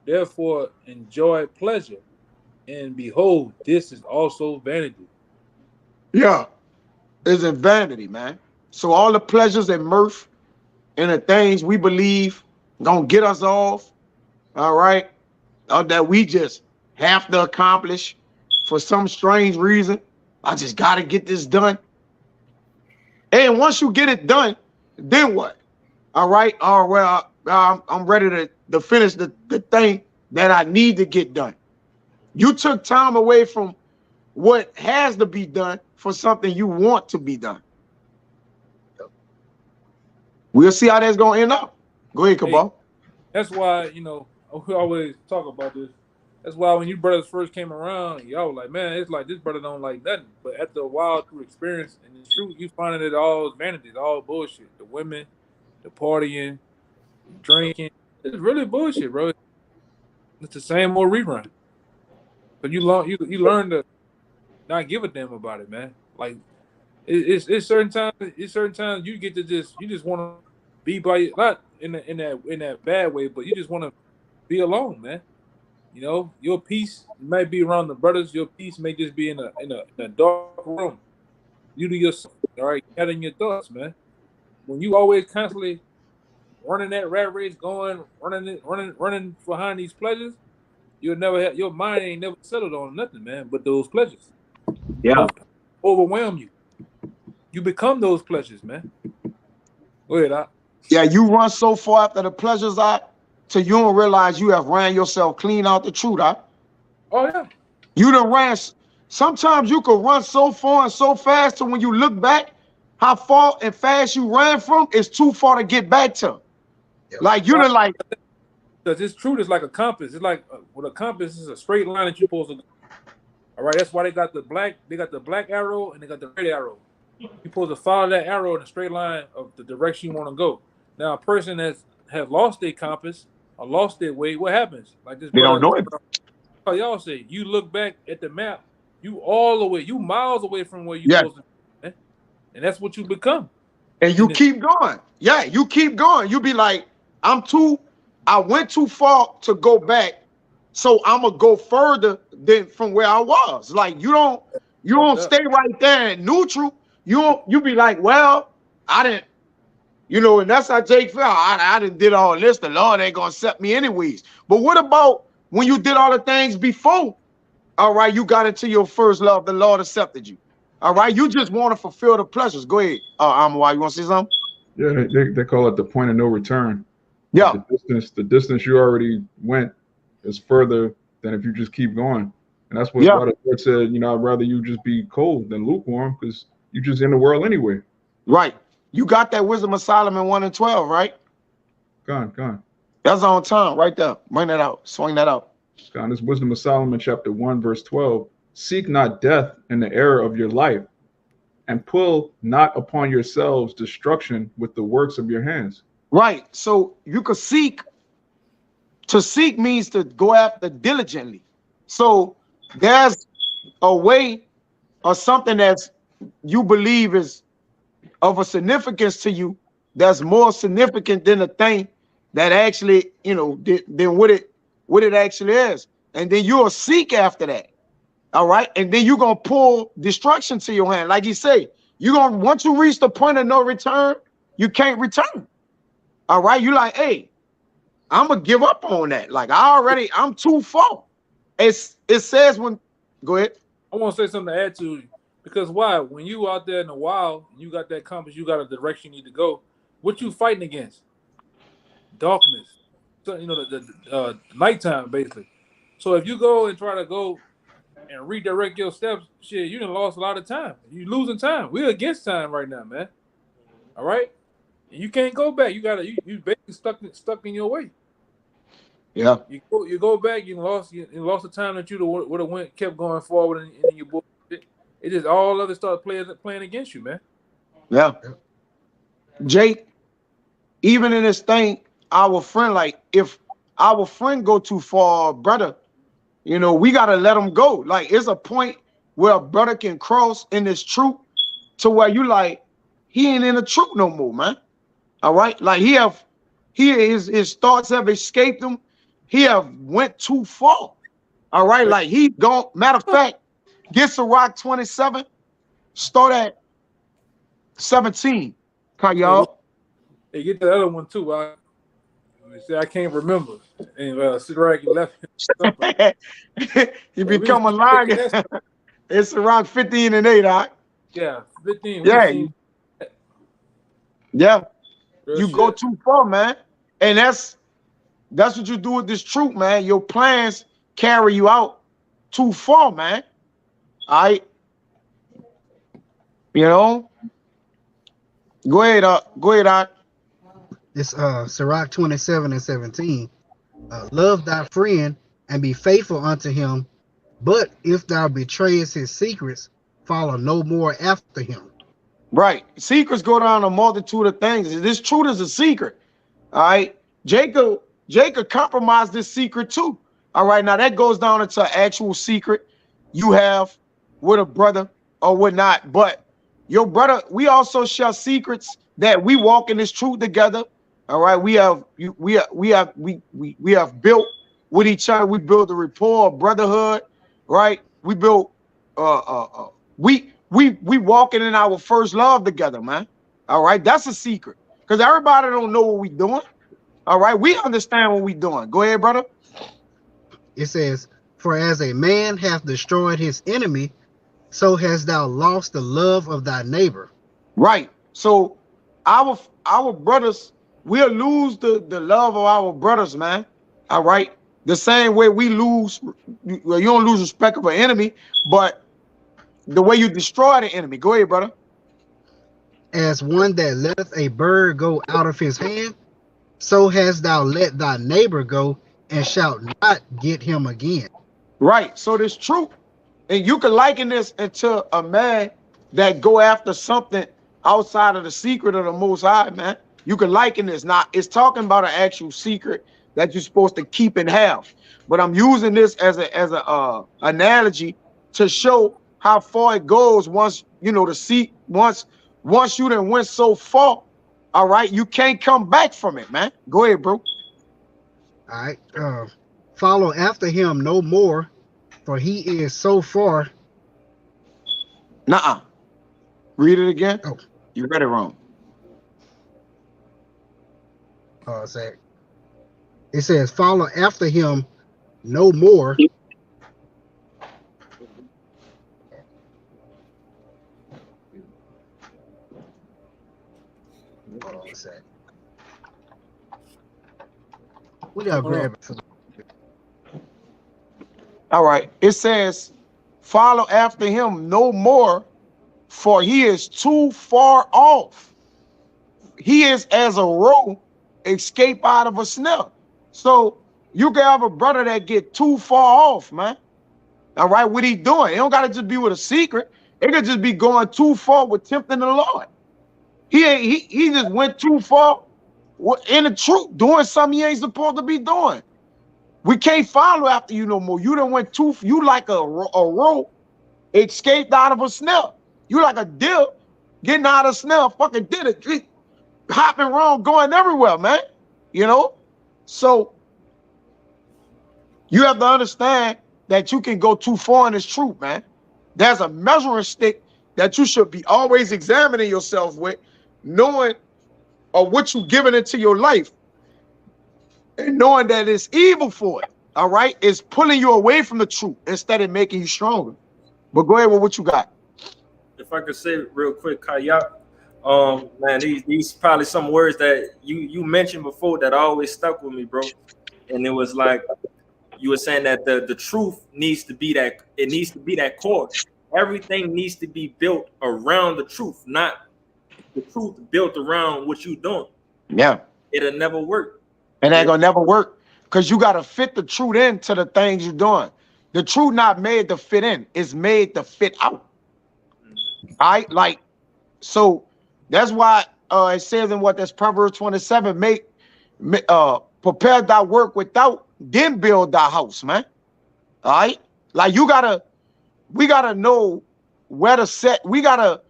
therefore enjoy pleasure, and behold, this is also vanity. Yeah, it's in vanity, man. So all the pleasures and mirth and the things we believe gonna get us off, all right, or that we just have to accomplish for some strange reason. I just gotta get this done. And once you get it done, then what? All right. Oh, well, I'm ready to finish the thing that I need to get done. You took time away from what has to be done for something you want to be done. We'll see how that's going to end up. Go ahead, Cabal. Hey, that's why, you know, we always talk about this. That's why when you brothers first came around, y'all were like, man, it's like this brother don't like nothing. But after a while through experience and the truth, you find it all vanity, all bullshit. The women, the partying, the drinking. It's really bullshit, bro. It's the same old rerun. But you learn to not give a damn about it, man. Like it's certain times you get to you just want to be by, not in that bad way, but you just want to be alone, man. You know, your peace might be around the brothers. Your peace may just be in a dark room. You do yourself, all right, gathering your thoughts, man. When you always constantly running that rat race, running behind these pleasures, you'll never have, your mind ain't never settled on nothing, man, but those pleasures. Yeah. Those overwhelm you. You become those pleasures, man. Go ahead, Doc. Yeah, you run so far after the pleasures out till you don't realize you have ran yourself clean out the truth, Doc. Oh, yeah. You done ran. Sometimes you could run so far and so fast till when you look back, how far and fast you ran from is too far to get back to. Yep. Like you done like. Because this truth is like a compass. It's like with a compass is a straight line that you're supposed to go. All right, that's why they got the black arrow and they got the red arrow. You're supposed to follow that arrow in a straight line of the direction you want to go. Now, a person that have lost their compass or lost their way, what happens? Like this, they don't know it. Oh, y'all say you look back at the map, you miles away from where you're supposed to be, man. And that's what you become. And you keep going. Yeah, you keep going. You be like, I went too far to go back, so I'm gonna go further than from where I was. Like you don't stay right there in neutral. You be like, well, I didn't, you know, and that's how Jake felt. I didn't did all this. The Lord ain't gonna accept me anyways. But what about when you did all the things before? All right, you got into your first love. The Lord accepted you. All right, you just want to fulfill the pleasures. Go ahead, Amawai, you want to say something? Yeah, they call it the point of no return. Yeah, the distance you already went is further than if you just keep going. And that's what the Lord said, you know, I'd rather you just be cold than lukewarm because you just in the world anyway. Right. You got that wisdom of Solomon 1:12, right? Gone. That's on time right there. Bring that out. Swing that out. Gone. This wisdom of Solomon chapter 1 verse 12. Seek not death in the error of your life, and pull not upon yourselves destruction with the works of your hands. Right. So you could seek. To seek means to go after diligently. So there's a way or something that's you believe is of a significance to you that's more significant than the thing that actually, you know, than what it actually is. And then you'll seek after that. All right. And then you're gonna pull destruction to your hand. Like you say, once you reach the point of no return, you can't return. All right. You like, hey, I'm gonna give up on that. Like I'm too far. It says when go ahead. I want to say something to add to because why? When you out there in the wild, you got that compass, you got a direction you need to go. What you fighting against? Darkness. So you know the nighttime basically. So if you go and try to go and redirect your steps, shit, you done lost a lot of time. You losing time. We're against time right now, man. All right, and you can't go back. You basically stuck in your way. Yeah. You go back. You lost the time that you would have kept going forward in your book. It just all other stuff playing against you, man. Yeah. Jake, even in this thing, our friend, like if our friend go too far, brother, you know, we gotta let him go. Like it's a point where a brother can cross in this truth to where you like he ain't in the truth no more, man. All right, like his thoughts have escaped him. He have went too far. All right, like he gone. Matter of fact, get Sirach 27. Start at 17. Y'all. Hey, get the other one too. I can't remember. And Sirach 11. You become a liar. It's around 15 and 8, all right? Yeah, 15. Yeah. Yeah. Real you shit. Go too far, man. And that's what you do with this truth, man. Your plans carry you out too far, man. All right. You know? Go ahead, Art. It's Sirach 27 and 17. Love thy friend and be faithful unto him, but if thou betrayest his secrets, follow no more after him. Right. Secrets go down a multitude of things. This truth is a secret. All right. Jacob compromised this secret too. All right. Now that goes down into an actual secret you have with a brother or whatnot. But your brother, we also share secrets that we walk in this truth together. All right. We have built with each other. We build a rapport, a brotherhood. Right. We built we walking in our first love together, man. All right, that's a secret because everybody don't know what we doing. All right, we understand what we doing. Go ahead, brother. It says, "For as a man hath destroyed his enemy, so hast thou lost the love of thy neighbor." Right. So our brothers, we'll lose the love of our brothers, man. All right. The same way we lose, you don't lose respect of an enemy, but the way you destroy the enemy. Go ahead, brother. As one that letteth a bird go out of his hand, so hast thou let thy neighbor go, and shalt not get him again. Right. So this truth, and you can liken this into a man that go after something outside of the secret of the Most High, man. You can liken this. Now, it's talking about an actual secret that you're supposed to keep and have. But I'm using this as a analogy to show how far it goes once you know once you done went so far. All right, you can't come back from it, man. Go ahead, bro. All right. Follow after him no more, for he is so far. Nuh-uh. Read it again. Oh. You read it wrong. It says, follow after him no more. What y'all grabbing? All right. It says, follow after him no more, for he is too far off. He is as a roe escape out of a snare. So you can have a brother that get too far off, man. All right, what he doing? It don't gotta just be with a secret. It could just be going too far with tempting the Lord. He just went too far in the truth, doing something he ain't supposed to be doing. We can't follow after you no more. You done went too. You like a roe escaped out of a snare. You like a deer getting out of a snare. Fucking did it, hopping around, going everywhere, man. You know, so you have to understand that you can go too far in this truth, man. There's a measuring stick that you should be always examining yourself with, knowing what you giving into your life. and knowing that it's evil for it. All right, it's pulling you away from the truth instead of making you stronger. But go ahead with what you got. If I could say it real quick, Kayak, man, these probably some words that you mentioned before that always stuck with me, bro. And it was like you were saying that the truth needs to be that, it needs to be that core. Everything needs to be built around the truth, not the truth built around what you doing. Yeah, it'll never work. It ain't gonna never work because you gotta fit the truth into the things you're doing. The truth not made to fit in, it's made to fit out. All right, like, so that's why it says in what that's Proverbs 27, prepare thy work without, then build thy house, man. All right, like we gotta know where to set. We gotta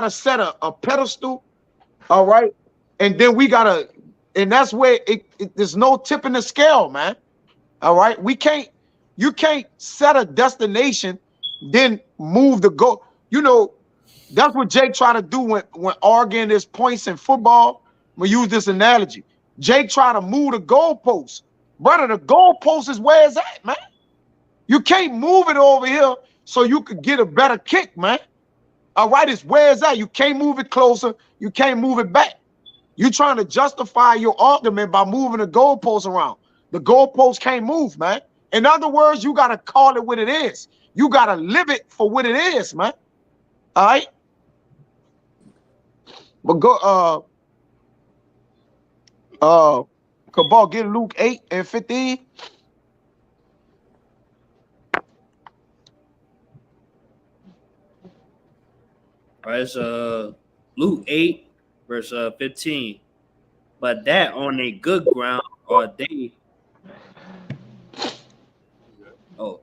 set a pedestal. All right, and then and that's where there's no tip in the scale, man. All right, you can't set a destination, then move the goal. You know, that's what Jake tried to do when arguing his points in football. We use this analogy. Jake tried to move the goalpost. Brother, the goalpost is where it's at, man. You can't move it over here so you could get a better kick, man. All right, it's where it's at. You can't move it closer. You can't move it back. You're trying to justify your argument by moving the goalpost around. The goalpost can't move, man. In other words, you got to call it what it is. You got to live it for what it is, man. All right? But go, Cabal, get Luke 8:15. All right, it's Luke 8, verse 15. But that on a good ground are they. Oh,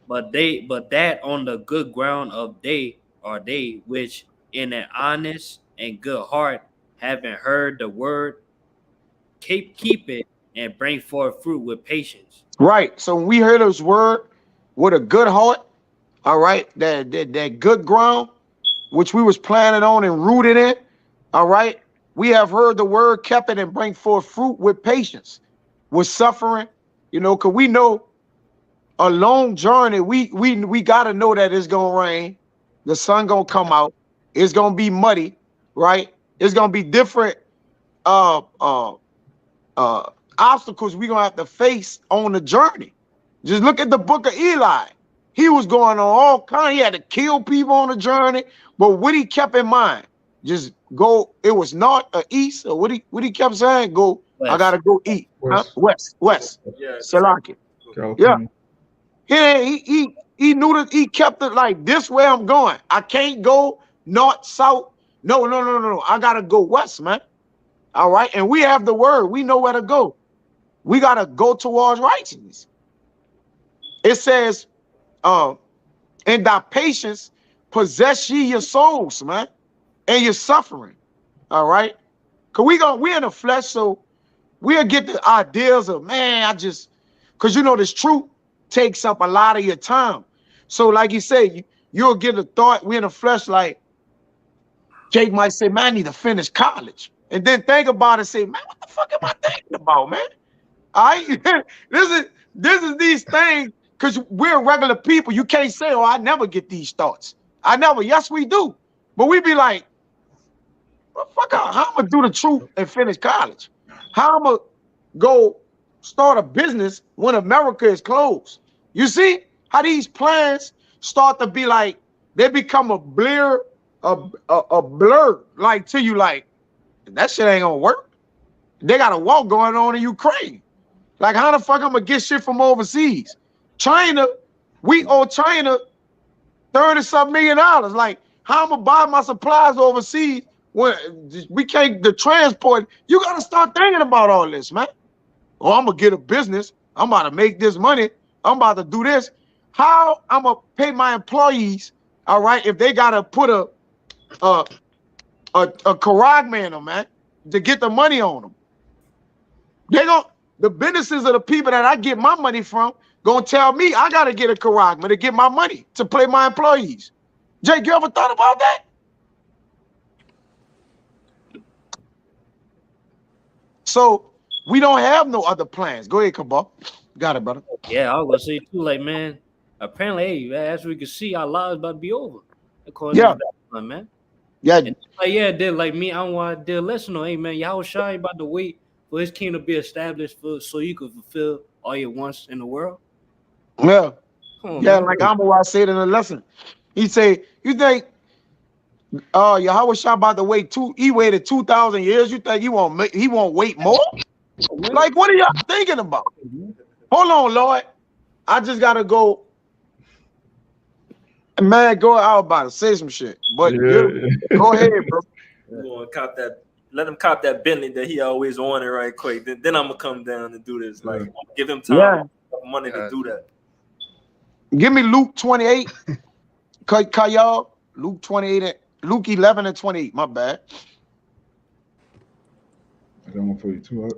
but that on the good ground of they are they which in an honest and good heart, having heard the word, keep it and bring forth fruit with patience. Right. So when we hear this word with a good heart, all right, that good ground, which we was planning on and rooted in, all right, we have heard the word, kept it, and bring forth fruit with patience, with suffering, you know, because we know a long journey, we got to know that it's going to rain, the sun going to come out, it's going to be muddy, right? It's going to be different obstacles we're going to have to face on the journey. Just look at the book of Eli. He was going on all kinds. He had to kill people on the journey, but what he kept in mind, just go. It was north or east, or what he kept saying, go. West. I gotta go eat. West. Yeah. Salaki. Yeah. He knew that he kept it like this way. I'm going. I can't go north, south. No. I gotta go west, man. All right, and we have the word. We know where to go. We gotta go towards righteousness. It says, in thy patience possess ye your souls, man, and your suffering. All right, cause we're in the flesh, so we'll get the ideas of, man, cause you know this truth takes up a lot of your time. So like you say, you'll get a thought. We're in the flesh, like Jake might say, man, I need to finish college, and then think about it, say, man, what the fuck am I thinking about, man? All right, this is these things. Because we're regular people. You can't say, oh, I never get these thoughts. I never. Yes, we do. But we be like, well, fuck out. How I'm going to do the truth and finish college? How I'm going to go start a business when America is closed? You see how these plans start to be like, they become a blur, like to you, like, that shit ain't going to work. They got a war going on in Ukraine. Like, how the fuck I'm going to get shit from overseas? China, we owe China $30-something million. Like, how I'm gonna buy my supplies overseas when we can't the transport? You gotta start thinking about all this, man. Oh, I'm gonna get a business. I'm about to make this money. I'm about to do this. How I'm gonna pay my employees? All right, if they gotta put a karagman on them, man, to get the money on them. The businesses of the people that I get my money from gonna tell me I gotta get a karagman to get my money to pay my employees. Jake, you ever thought about that? So We don't have no other plans. Go ahead, Kabal. Got it, brother. Yeah, I was gonna say too, like, man, apparently, hey, as we can see, our lives about to be over. According to Yeah. this one, man. Yeah. And like, yeah, then like me, I want to listen to, hey man, y'all shy about to wait for his kingdom to be established so you can fulfill all your wants in the world. Yeah. Come on, Yeah, man. like I said in the lesson. He say, you think Yahweh Shah about to wait he waited 2,000 years. You think he won't wait more? Like, what are y'all thinking about? Hold on, Lord. I just gotta go. Man, go out about to say some shit. But go ahead, bro. You want to cop that? Let him cop that Bentley that he always wanted right quick. Then I'm gonna come down and do this. Like, give him time, money to do that. Give me Luke 28. Y'all. Luke 28. Luke 11 and 28. My bad. I got one for you too.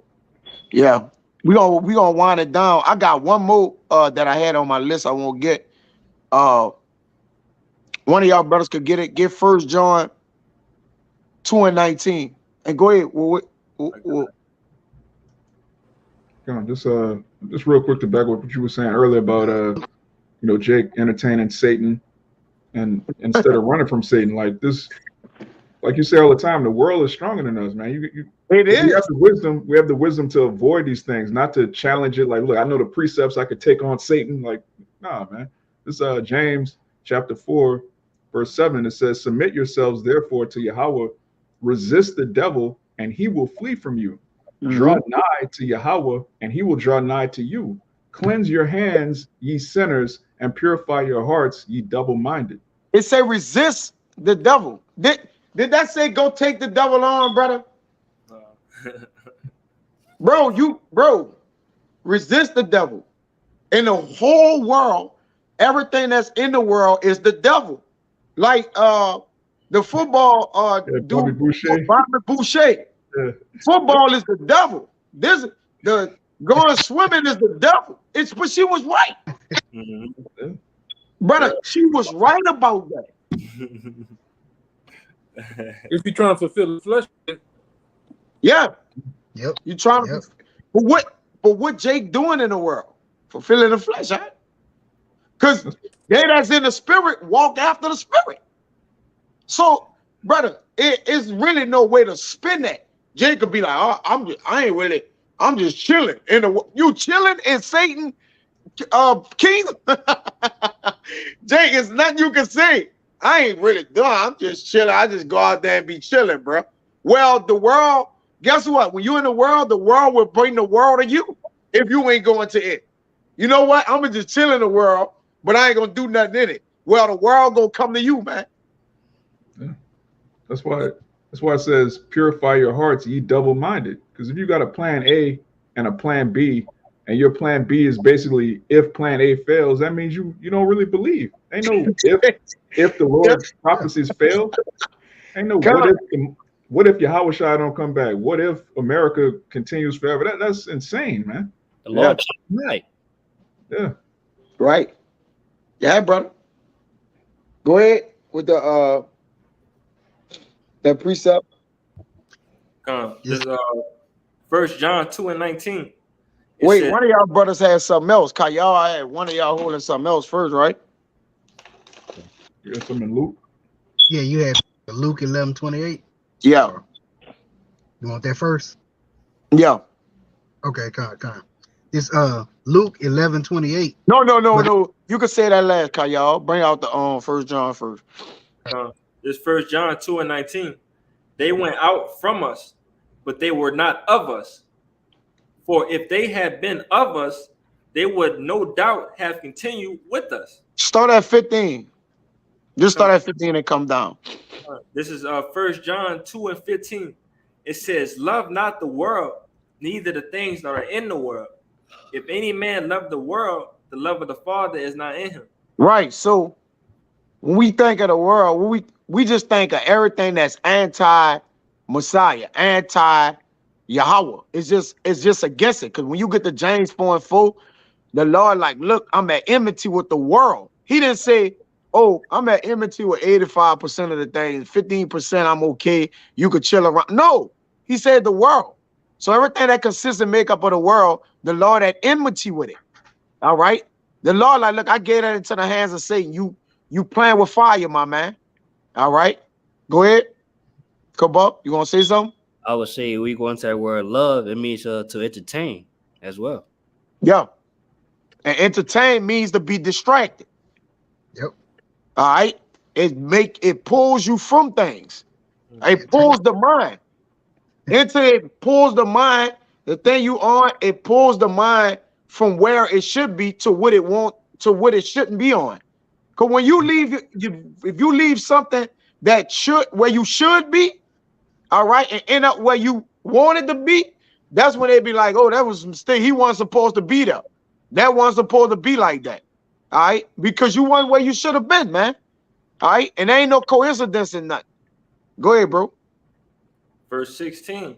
Yeah. We gonna wind it down. I got one more that I had on my list I won't get. One of y'all brothers could get it. Get 1 John 2 and 19. And go ahead. Come on, just real quick to back up what you were saying earlier about Jake entertaining Satan, and instead of running from Satan, like this, like you say all the time, the world is stronger than us, man. It is. We have the wisdom to avoid these things, not to challenge it. Like, look, I know the precepts, I could take on Satan. Like, nah, man. This James chapter 4, verse 7, it says, submit yourselves therefore to Yahweh, resist the devil, and he will flee from you. Draw nigh to Yahweh, and he will draw nigh to you. Cleanse your hands, ye sinners, and purify your hearts, ye double-minded. It say resist the devil. Did that say go take the devil on, brother? Bro, resist the devil. In the whole world, everything that's in the world is the devil. Like the football dude, Bobby Boucher. Yeah. Football is the devil. The going swimming is the devil. But she was right. Brother, she was right about that. If you're trying to fulfill the flesh, yeah. Yep. You trying to but what Jake doing in the world? Fulfilling the flesh, huh? Because they that's in the spirit walk after the spirit. So, brother, it's really no way to spin that. Jake could be like, oh, I'm just chilling. You chilling in Satan kingdom? Jake, it's nothing you can say. I ain't really done. I'm just chilling. I just go out there and be chilling, bro. Well, the world, guess what? When you're in the world will bring the world to you if you ain't going to it. You know what? I'm gonna just chill in the world, but I ain't gonna do nothing in it. Well, the world gonna come to you, man. Yeah. That's why it says purify your hearts, ye double-minded. Because if you got a plan A and a plan B, and your plan B is basically if plan A fails, that means you don't really believe. Ain't no if the Lord's prophecies fail. Ain't no what if Yahweh Shai don't come back? What if America continues forever? That's insane, man. The Lord right. Yeah. Right. Yeah, brother. Go ahead with the that precept. This is 1 John 2 and 19. Wait, said, one of y'all brothers had something else. Y'all had one of y'all holding something else first, right? You got something in Luke? Yeah, you had Luke 11:28. Yeah. You want that first? Yeah. Okay, come. It's Luke 11:28. No. You can say that last, y'all. Bring out the 1 John first. This 1 John 2 and 19. They went out from us, but they were not of us. For if they had been of us, they would no doubt have continued with us. Start at 15. Just start at 15 and come down. This is 1 John 2 and 15. It says, love not the world, neither the things that are in the world. If any man love the world, the love of the Father is not in him. Right. So when we think of the world, we just think of everything that's anti-Messiah, anti-Yahweh. It's just against it. Because when you get to James 4:4, the Lord like, look, I'm at enmity with the world. He didn't say, oh, I'm at enmity with 85% of the things, 15% I'm okay. You could chill around. No, he said the world. So everything that consists of makeup of the world, the Lord had enmity with it. All right. The Lord, like, look, I gave that into the hands of Satan. You playing with fire, my man. All right. Go ahead. Come up. You want to say something? I would say we go into that word love. It means to entertain as well. Yeah. And entertain means to be distracted. Yep. All right. It pulls you from things. It pulls the mind. It pulls the mind. The thing you on, it pulls the mind from where it should be to what it want to what it shouldn't be on. Because when you leave, if you leave something that should where you should be, all right, and end up where you wanted to be, that's when they be like, oh, that was a mistake. He wasn't supposed to be there. That wasn't supposed to be like that. All right, because you weren't where you should have been, man. All right, and there ain't no coincidence in nothing. Go ahead, bro. Verse 16,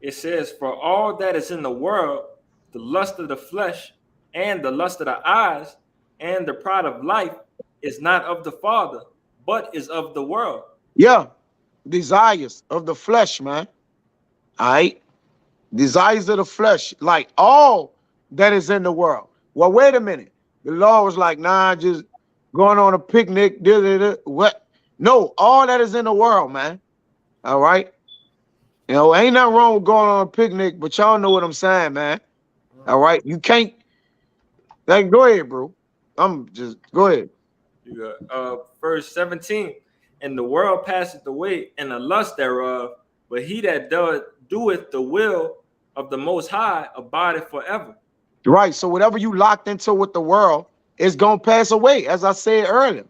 it says, for all that is in the world, the lust of the flesh and the lust of the eyes and the pride of life is not of the Father, but is of the world. Yeah, desires of the flesh, man. All right, desires of the flesh, like all that is in the world. Well, wait a minute. The Lord was like, nah, just going on a picnic. What? No, all that is in the world, man. All right. You know, ain't nothing wrong with going on a picnic, but y'all know what I'm saying, man. All right. You can't. Like, go ahead, bro. Go ahead. You got verse 17, and the world passeth away and the lust thereof, but he that doeth the will of the Most High abideth forever. Right. So whatever you locked into with the world is going to pass away. As I said earlier,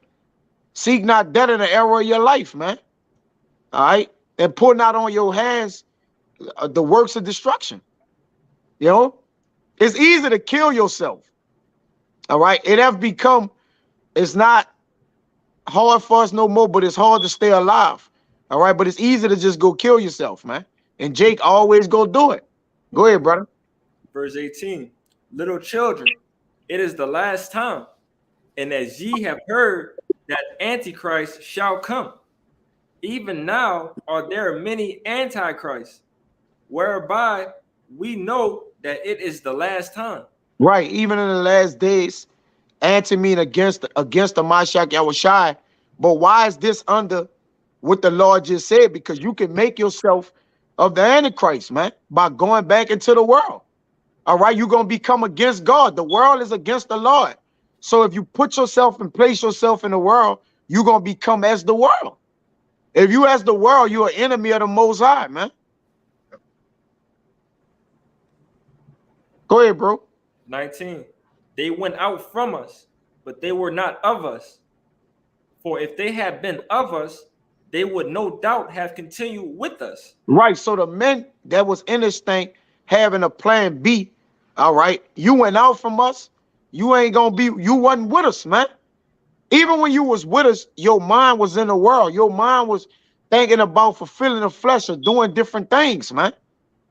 seek not death in the era of your life, man. All right. And put not on your hands the works of destruction. You know, it's easy to kill yourself. All right. It's not hard for us no more, but it's hard to stay alive. All right. But it's easy to just go kill yourself, man. And Jake always go do it. Go ahead, brother. Verse 18, little children, it is the last time. And as ye have heard that Antichrist shall come, even now are there many Antichrists, whereby we know that it is the last time. Right. Even in the last days, anti mean against the Mashiach Yahushai. But why is this under what the Lord just said? Because you can make yourself of the Antichrist, man, by going back into the world. All right. You're going to become against God. The world is against the Lord. So if you put yourself and place yourself in the world, you're going to become as the world. If you as the world, you're an enemy of the Most High, man. Go ahead, bro. 19, they went out from us, but they were not of us. For if they had been of us, they would no doubt have continued with us. Right. So the men that was in this thing having a plan B, all right, you went out from us. You wasn't with us, man. Even when you was with us, your mind was in the world. Your mind was thinking about fulfilling the flesh or doing different things, man.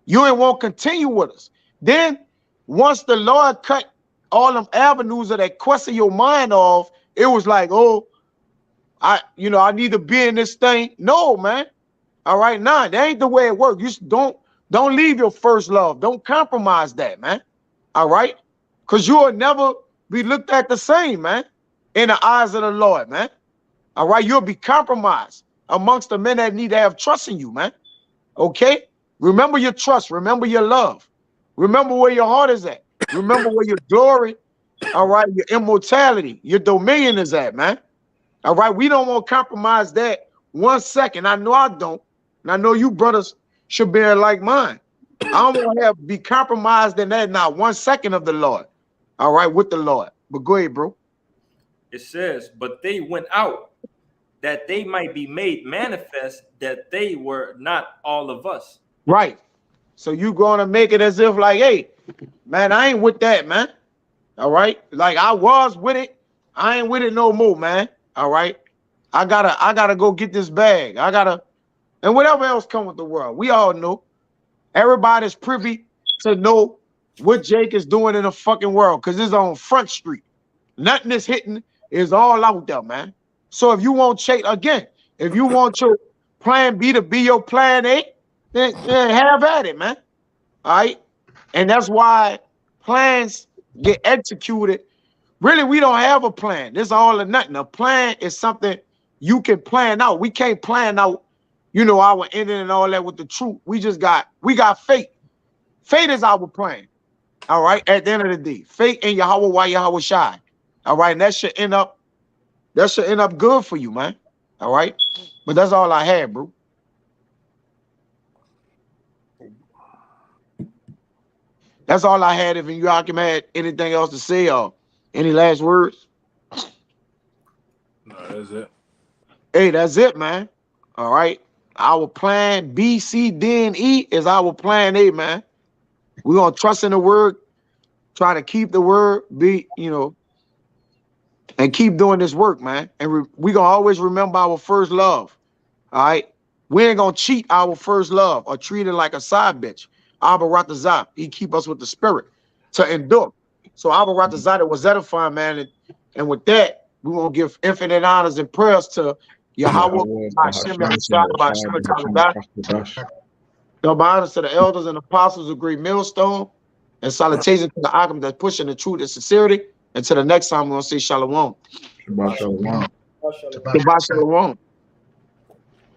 You ain't want to continue with us. Then once the Lord cut all them avenues of that quest of your mind off, it was like, oh, I need to be in this thing. No, man. All right, nah, that ain't the way it works. You don't leave your first love. Don't compromise that, man. All right, because you will never be looked at the same, man, in the eyes of the Lord, man. All right, you'll be compromised amongst the men that need to have trust in you, man. Okay, remember your trust. Remember your love. Remember where your heart is at. Remember where your glory, all right, your immortality, your dominion is at, man. All right, we don't want to compromise that 1 second. I know I don't. And I know you brothers should be like mine. I don't want to be compromised in that not 1 second of the Lord. All right, with the Lord. But go ahead, bro. It says, but they went out that they might be made manifest that they were not all of us. Right. So you going to make it as if like, hey, man, I ain't with that, man. All right. Like I was with it. I ain't with it no more, man. All right. I gotta go get this bag. And whatever else come with the world. We all know. Everybody's privy to know what Jake is doing in the fucking world because it's on Front Street. Nothing is hitting is all out there, man. So if you want if you want your plan B to be your plan A, then have at it, man. All right. And that's why plans get executed. Really, we don't have a plan. This is all or nothing. A plan is something you can plan out. We can't plan out, you know, our ending and all that with the truth. We got faith. Faith is our plan. All right. At the end of the day, faith in Yahweh while Yahweh shine. All right. And that should end up good for you, man. All right. But that's all I had, bro. That's all I had. If you had anything else to say or any last words? No, that's it. Hey, that's it, man. All right. Our plan B, C, D, and E is our plan A, man. We're going to trust in the word, try to keep the word, and keep doing this work, man. And we're going to always remember our first love. All right. We ain't going to cheat our first love or treat it like a side bitch. Abba Ratazah, he keep us with the spirit to endure. So Abba Ratazah was edifying, man. And with that, we won't give infinite honors and prayers to Yahweh. Double honors to the elders and apostles of Great Millstone. And salutations to the Akim that's pushing the truth and sincerity. Until the next time, we're going to say Shalom. Shabbat shalom. Shabbat shalom.